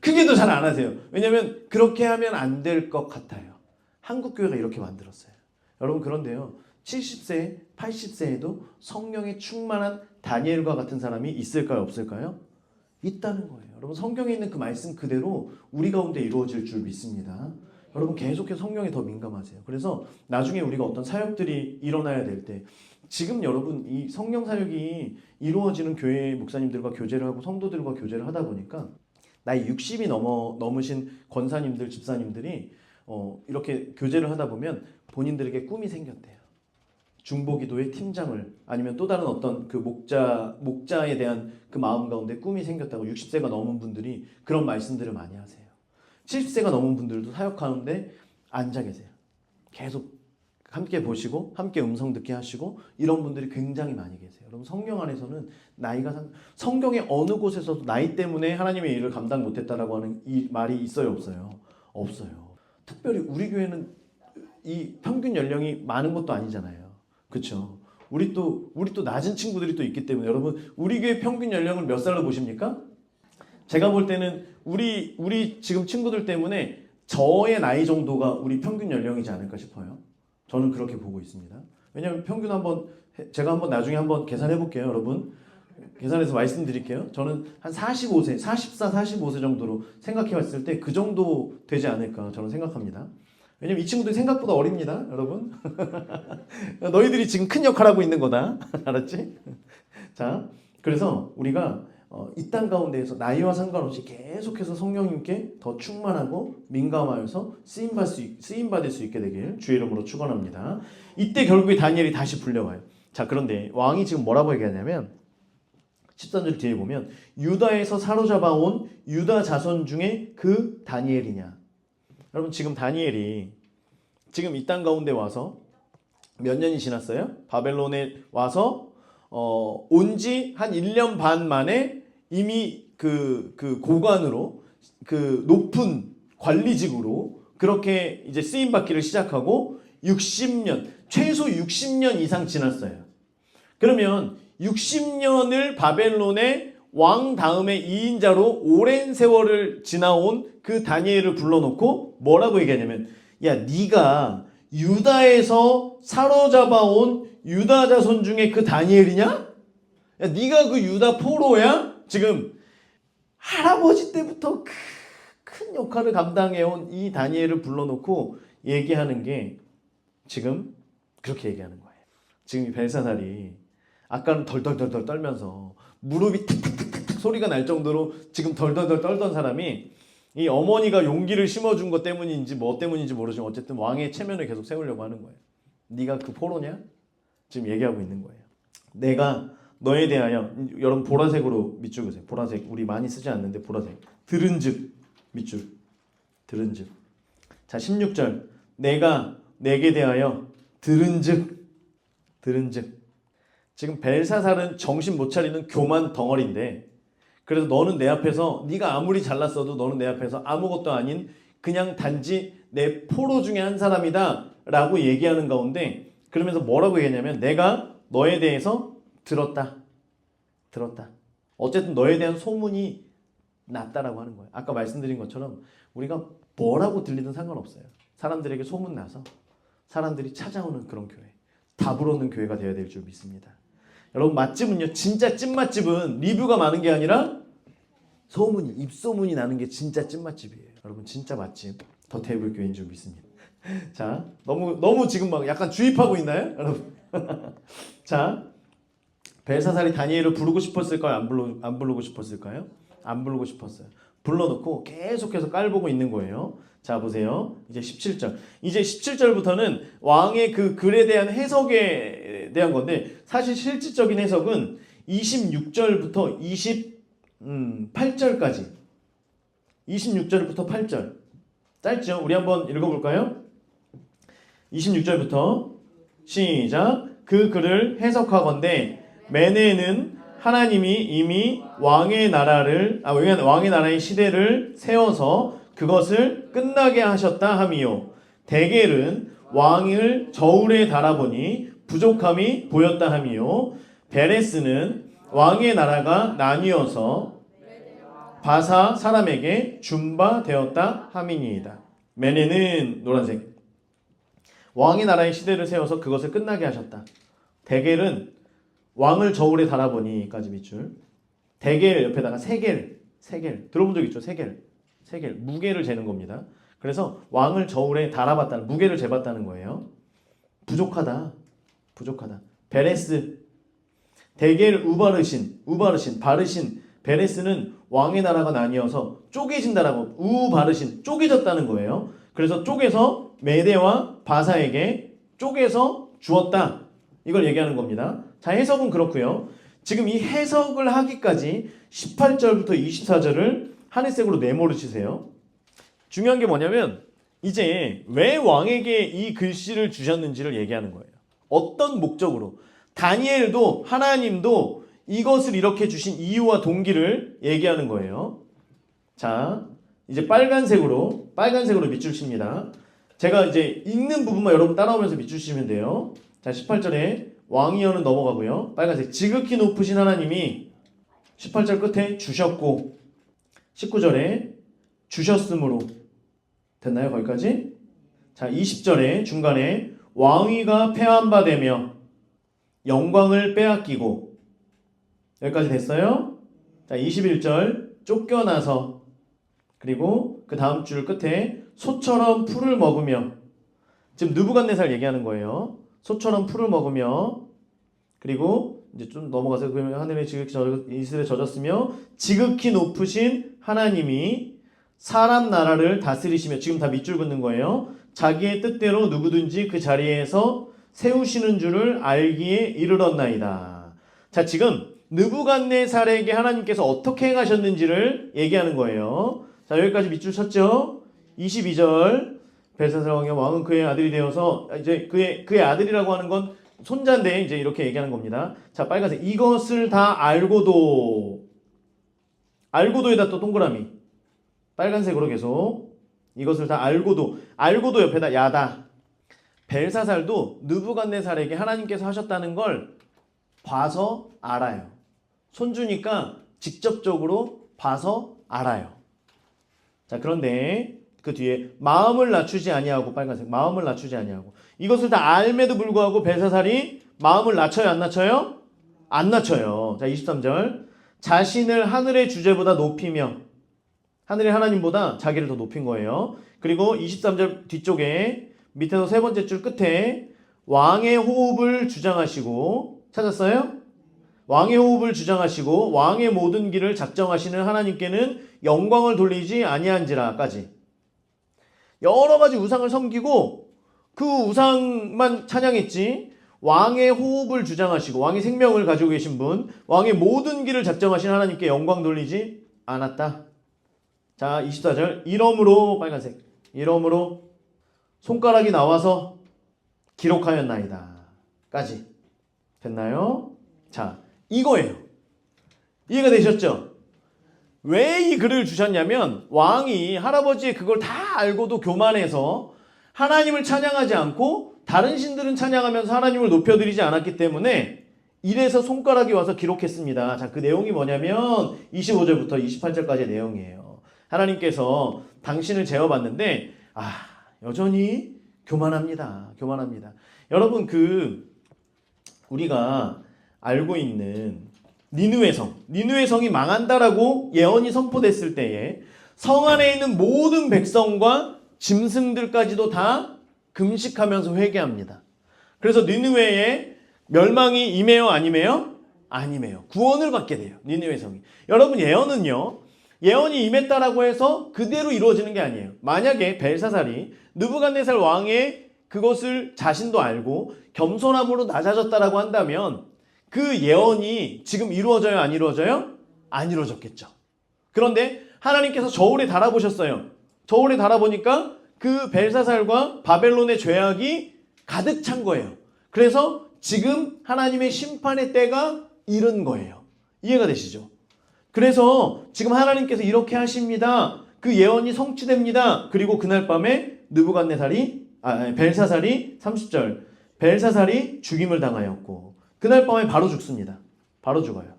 크게도 잘 안 하세요. 왜냐하면 그렇게 하면 안 될 것 같아요. 한국 교회가 이렇게 만들었어요. 여러분 그런데요. 70세, 80세에도 성령에 충만한 다니엘과 같은 사람이 있을까요? 없을까요? 있다는 거예요. 여러분 성경에 있는 그 말씀 그대로 우리 가운데 이루어질 줄 믿습니다. 여러분 계속해서 성령에 더 민감하세요. 그래서 나중에 우리가 어떤 사역들이 일어나야 될 때 지금 여러분 이 성령 사역이 이루어지는 교회 목사님들과 교제를 하고 성도들과 교제를 하다 보니까 나이 60이 넘으신 권사님들, 집사님들이 이렇게 교제를 하다 보면 본인들에게 꿈이 생겼대요. 중보기도의 팀장을 아니면 또 다른 어떤 그 목자에 대한 그 마음 가운데 꿈이 생겼다고 60세가 넘은 분들이 그런 말씀들을 많이 하세요. 70세가 넘은 분들도 사역하는데 앉아 계세요. 계속 함께 보시고 함께 음성 듣게 하시고 이런 분들이 굉장히 많이 계세요. 여러분 성령 안에서는 성경의 어느 곳에서도 나이 때문에 하나님의 일을 감당 못했다라고 하는 이 말이 있어요 없어요? 없어요. 특별히 우리 교회는 이 평균 연령이 많은 것도 아니잖아요. 그렇죠? 우리 또 낮은 친구들이 또 있기 때문에 여러분 우리 교회 평균 연령을 몇 살로 보십니까? 제가 볼 때는 우리 지금 친구들 때문에 저의 나이 정도가 우리 평균 연령이지 않을까 싶어요. 저는 그렇게 보고 있습니다. 왜냐하면 평균 제가 나중에 한번 계산해 볼게요, 여러분. 계산해서 말씀드릴게요. 저는 한 44, 45세 정도로 생각해 봤을 때 그 정도 되지 않을까 저는 생각합니다. 왜냐면 이 친구들이 생각보다 어립니다, 여러분. 너희들이 지금 큰 역할 하고 있는 거다. 알았지? 자, 그래서 우리가 이 땅 가운데에서 나이와 상관없이 계속해서 성령님께 더 충만하고 민감하여서 쓰임받을 수 있게 되길 주의 이름으로 축원합니다. 이때 결국에 다니엘이 다시 불려와요. 자, 그런데 왕이 지금 뭐라고 얘기하냐면 13절 뒤에 보면 유다에서 사로잡아온 유다 자손 중에 그 다니엘이냐. 여러분 지금 다니엘이 지금 이 땅 가운데 와서 몇 년이 지났어요? 바벨론에 와서 온 지 한 1년 반 만에 이미 그 고관으로 그 높은 관리직으로 그렇게 이제 쓰임 받기를 시작하고 60년, 최소 60년 이상 지났어요. 그러면 60년을 바벨론의 왕 다음에 2인자로 오랜 세월을 지나온 그 다니엘을 불러놓고 뭐라고 얘기하냐면 야 네가 유다에서 사로잡아온 유다 자손 중에 그 다니엘이냐? 야 네가 그 유다 포로야? 지금 할아버지 때부터 큰 역할을 감당해온 이 다니엘을 불러놓고 얘기하는 게 지금 그렇게 얘기하는 거예요. 지금 이 벨사살이 아까는 덜덜덜덜 떨면서 무릎이 탁탁탁탁 소리가 날 정도로 지금 덜덜덜 떨던 사람이 이 어머니가 용기를 심어준 것 때문인지 뭐 때문인지 모르지만 어쨌든 왕의 체면을 계속 세우려고 하는 거예요. 네가 그 포로냐? 지금 얘기하고 있는 거예요. 내가 너에 대하여, 여러분 보라색으로 밑줄 그으세요. 보라색 우리 많이 쓰지 않는데 보라색. 들은즉 밑줄. 들은즉. 자 16절 내가 내게 대하여 들은즉. 지금 벨사살은 정신 못 차리는 교만 덩어리인데 그래서 너는 내 앞에서 네가 아무리 잘났어도 너는 내 앞에서 아무것도 아닌 그냥 단지 내 포로 중에 한 사람이다 라고 얘기하는 가운데 그러면서 뭐라고 얘기하냐면 내가 너에 대해서 들었다. 어쨌든 너에 대한 소문이 났다라고 하는 거예요. 아까 말씀드린 것처럼 우리가 뭐라고 들리든 상관없어요. 사람들에게 소문나서 사람들이 찾아오는 그런 교회. 답을 얻는 교회가 되어야 될 줄 믿습니다. 여러분 맛집은요. 진짜 찐맛집은 리뷰가 많은 게 아니라 소문이 입소문이 나는 게 진짜 찐맛집이에요. 여러분 진짜 맛집 더 테이블 교회인 줄 믿습니다. 자 너무 지금 막 약간 주입하고 있나요? 여러분 자 벨사살이 다니엘을 부르고 싶었을까요? 안 부르고 싶었을까요? 안 부르고 싶었어요. 불러놓고 계속해서 깔보고 있는 거예요. 자 보세요. 이제 17절. 이제 17절부터는 왕의 그 글에 대한 해석에 대한 건데 사실 실질적인 해석은 26절부터 28절까지 26절부터 8절 짧죠? 우리 한번 읽어볼까요? 26절부터 시작. 그 글을 해석하건대 메네는 하나님이 이미 왕의 나라의 시대를 세워서 그것을 끝나게 하셨다 함이요. 데겔은 왕을 저울에 달아보니 부족함이 보였다 함이요. 베레스는 왕의 나라가 나뉘어서 바사 사람에게 준바되었다 함이니이다. 메네는 노란색. 왕의 나라의 시대를 세워서 그것을 끝나게 하셨다. 데겔은 왕을 저울에 달아보니까지 밑줄. 데겔 옆에다가 세겔 들어본 적 있죠? 세겔 무게를 재는 겁니다. 그래서 왕을 저울에 달아봤다는 무게를 재봤다는 거예요. 부족하다. 베레스 데겔 우바르신 바르신 베레스는 왕의 나라가 나뉘어서 쪼개진다라고 바르신 쪼개졌다는 거예요. 그래서 쪼개서 메대와 바사에게 쪼개서 주었다. 이걸 얘기하는 겁니다. 자 해석은 그렇고요. 지금 이 해석을 하기까지 18절부터 24절을 하늘색으로 네모르시세요. 중요한 게 뭐냐면 이제 왜 왕에게 이 글씨를 주셨는지를 얘기하는 거예요. 어떤 목적으로 다니엘도 하나님도 이것을 이렇게 주신 이유와 동기를 얘기하는 거예요. 자 이제 빨간색으로 밑줄 칩니다. 제가 이제 읽는 부분만 여러분 따라오면서 밑줄 치시면 돼요. 자 18절에 왕이여는 넘어가고요. 빨간색 지극히 높으신 하나님이 18절 끝에 주셨고 19절에 주셨으므로 됐나요? 거기까지? 자 20절에 중간에 왕위가 폐한 바 되며 영광을 빼앗기고 여기까지 됐어요? 자 21절 쫓겨나서 그리고 그 다음 줄 끝에 소처럼 풀을 먹으며 지금 느부갓네살 얘기하는 거예요. 소처럼 풀을 먹으며 그리고 이제 좀 넘어가서 하늘에 이슬에 젖었으며 지극히 높으신 하나님이 사람 나라를 다스리시며 지금 다 밑줄 긋는 거예요. 자기의 뜻대로 누구든지 그 자리에서 세우시는 줄을 알기에 이르렀나이다. 자 지금 느부갓네살에게 하나님께서 어떻게 행하셨는지를 얘기하는 거예요. 자 여기까지 밑줄 쳤죠. 22절 벨사살 왕은 그의 아들이 되어서 이제 그의 아들이라고 하는 건 손자인데 이제 이렇게 얘기하는 겁니다. 자 빨간색 이것을 다 알고도에다 또 동그라미 빨간색으로 계속 이것을 다 알고도 옆에다 야다. 벨사살도 느부갓네살에게 하나님께서 하셨다는 걸 봐서 알아요. 손주니까 직접적으로 봐서 알아요. 자 그런데 그 뒤에 마음을 낮추지 아니하고 빨간색 마음을 낮추지 아니하고 이것을 다 알매도 불구하고 벨사살이 마음을 낮춰요 안 낮춰요? 안 낮춰요. 자 23절 자신을 하늘의 주제보다 높이며 하늘의 하나님보다 자기를 더 높인 거예요. 그리고 23절 뒤쪽에 밑에서 세 번째 줄 끝에 왕의 호흡을 주장하시고, 찾았어요? 왕의 호흡을 주장하시고 왕의 모든 길을 작정하시는 하나님께는 영광을 돌리지 아니한지라까지 여러 가지 우상을 섬기고 그 우상만 찬양했지, 왕의 호흡을 주장하시고 왕의 생명을 가지고 계신 분, 왕의 모든 길을 작정하신 하나님께 영광 돌리지 않았다. 자, 24절. 이러므로, 빨간색, 이러므로 손가락이 나와서 기록하였나이다 까지 됐나요? 자, 이거예요. 이해가 되셨죠? 왜 이 글을 주셨냐면 왕이 할아버지의 그걸 다 알고도 교만해서 하나님을 찬양하지 않고 다른 신들은 찬양하면서 하나님을 높여드리지 않았기 때문에 이래서 손가락이 와서 기록했습니다. 자, 그 내용이 뭐냐면 25절부터 28절까지의 내용이에요. 하나님께서 당신을 재어봤는데 여전히 교만합니다. 교만합니다. 여러분, 우리가 알고 있는 니느웨 성이 망한다라고 예언이 선포됐을 때에 성 안에 있는 모든 백성과 짐승들까지도 다 금식하면서 회개합니다. 그래서 니느웨의 멸망이 임해요, 안 임해요? 안 임해요. 구원을 받게 돼요, 니느웨 성이. 여러분, 예언은요, 예언이 임했다라고 해서 그대로 이루어지는 게 아니에요. 만약에 벨사살이 느부갓네살 왕의 그것을 자신도 알고 겸손함으로 낮아졌다라고 한다면 그 예언이 지금 이루어져요, 안 이루어져요? 안 이루어졌겠죠. 그런데 하나님께서 저울에 달아보셨어요. 저울에 달아보니까 그 벨사살과 바벨론의 죄악이 가득 찬 거예요. 그래서 지금 하나님의 심판의 때가 이른 거예요. 이해가 되시죠? 그래서 지금 하나님께서 이렇게 하십니다. 그 예언이 성취됩니다. 그리고 그날 밤에 벨사살이 30절, 벨사살이 죽임을 당하였고 그날 밤에 바로 죽습니다. 바로 죽어요.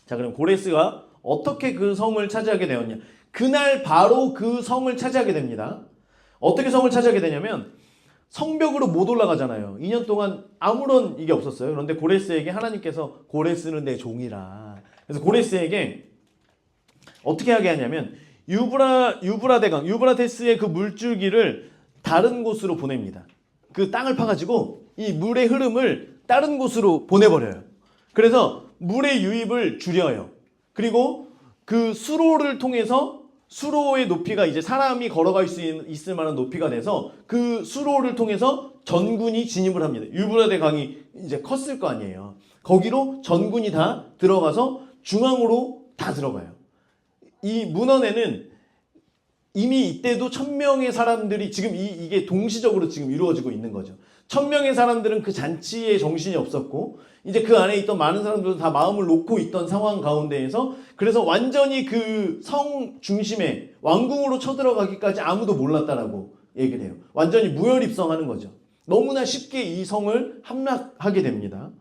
자, 그럼 고레스가 어떻게 그 성을 차지하게 되었냐? 그날 바로 그 성을 차지하게 됩니다. 어떻게 성을 차지하게 되냐면 성벽으로 못 올라가잖아요. 2년 동안 아무런 이게 없었어요. 그런데 고레스에게 하나님께서 고레스는 내 종이라. 그래서 고레스에게 어떻게 하게 하냐면 유브라테스의 그 물줄기를 다른 곳으로 보냅니다. 그 땅을 파가지고 이 물의 흐름을 다른 곳으로 보내버려요. 그래서 물의 유입을 줄여요. 그리고 그 수로를 통해서 수로의 높이가 이제 사람이 걸어갈 수 있을 만한 높이가 돼서 그 수로를 통해서 전군이 진입을 합니다. 유브라데 강이 이제 컸을 거 아니에요. 거기로 전군이 다 들어가서 중앙으로 다 들어가요. 이 문헌에는 이미 이때도 1000명의 사람들이 지금 이게 동시적으로 지금 이루어지고 있는 거죠. 1000명의 사람들은 그 잔치에 정신이 없었고 이제 그 안에 있던 많은 사람들도 다 마음을 놓고 있던 상황 가운데에서 그래서 완전히 그 성 중심에 왕궁으로 쳐들어가기까지 아무도 몰랐다라고 얘기를 해요. 완전히 무혈입성하는 거죠. 너무나 쉽게 이 성을 함락하게 됩니다.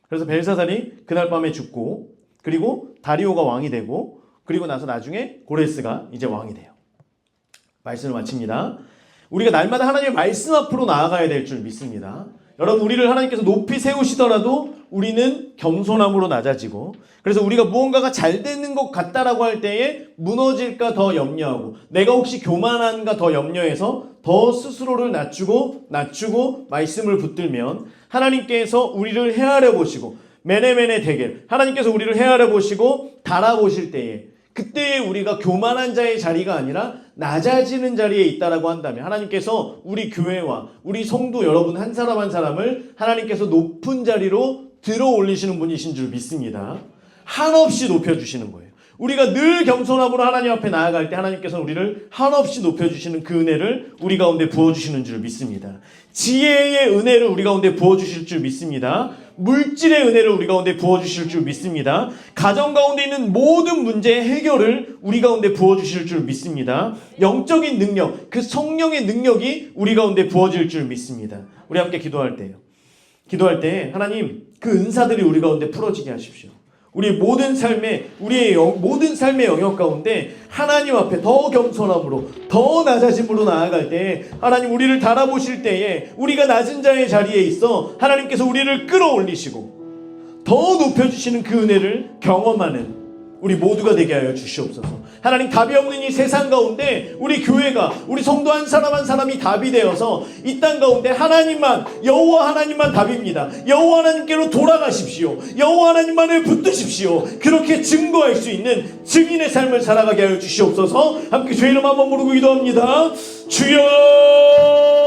그래서 벨사살이 그날 밤에 죽고 그리고 다리오가 왕이 되고 그리고 나서 나중에 고레스가 이제 왕이 돼요. 말씀을 마칩니다. 우리가 날마다 하나님의 말씀 앞으로 나아가야 될 줄 믿습니다. 여러분, 우리를 하나님께서 높이 세우시더라도 우리는 겸손함으로 낮아지고 그래서 우리가 무언가가 잘 되는 것 같다라고 할 때에 무너질까 더 염려하고 내가 혹시 교만한가 더 염려해서 더 스스로를 낮추고 말씀을 붙들면 하나님께서 우리를 헤아려 보시고 메네메네 대결 하나님께서 우리를 헤아려 보시고 달아보실 때에 그때에 우리가 교만한 자의 자리가 아니라 낮아지는 자리에 있다라고 한다면 하나님께서 우리 교회와 우리 성도 여러분 한 사람 한 사람을 하나님께서 높은 자리로 들어 올리시는 분이신 줄 믿습니다. 한없이 높여주시는 거예요. 우리가 늘 겸손함으로 하나님 앞에 나아갈 때 하나님께서 우리를 한없이 높여주시는 그 은혜를 우리 가운데 부어주시는 줄 믿습니다. 지혜의 은혜를 우리 가운데 부어주실 줄 믿습니다. 물질의 은혜를 우리 가운데 부어주실 줄 믿습니다. 가정 가운데 있는 모든 문제의 해결을 우리 가운데 부어주실 줄 믿습니다. 영적인 능력, 그 성령의 능력이 우리 가운데 부어질 줄 믿습니다. 우리 함께 기도할 때요. 기도할 때 하나님 그 은사들이 우리 가운데 풀어지게 하십시오. 우리의 모든 삶의 영역 가운데 하나님 앞에 더 겸손함으로 더 낮아짐으로 나아갈 때 하나님 우리를 달아보실 때에 우리가 낮은 자의 자리에 있어 하나님께서 우리를 끌어올리시고 더 높여주시는 그 은혜를 경험하는 우리 모두가 되게 하여 주시옵소서. 하나님, 답이 없는 이 세상 가운데 우리 교회가, 우리 성도 한 사람 한 사람이 답이 되어서 이 땅 가운데 하나님만, 여호와 하나님만 답입니다. 여호와 하나님께로 돌아가십시오. 여호와 하나님만을 붙드십시오. 그렇게 증거할 수 있는 증인의 삶을 살아가게 하여 주시옵소서. 함께 주의 이름 한번 부르고 기도합니다. 주여!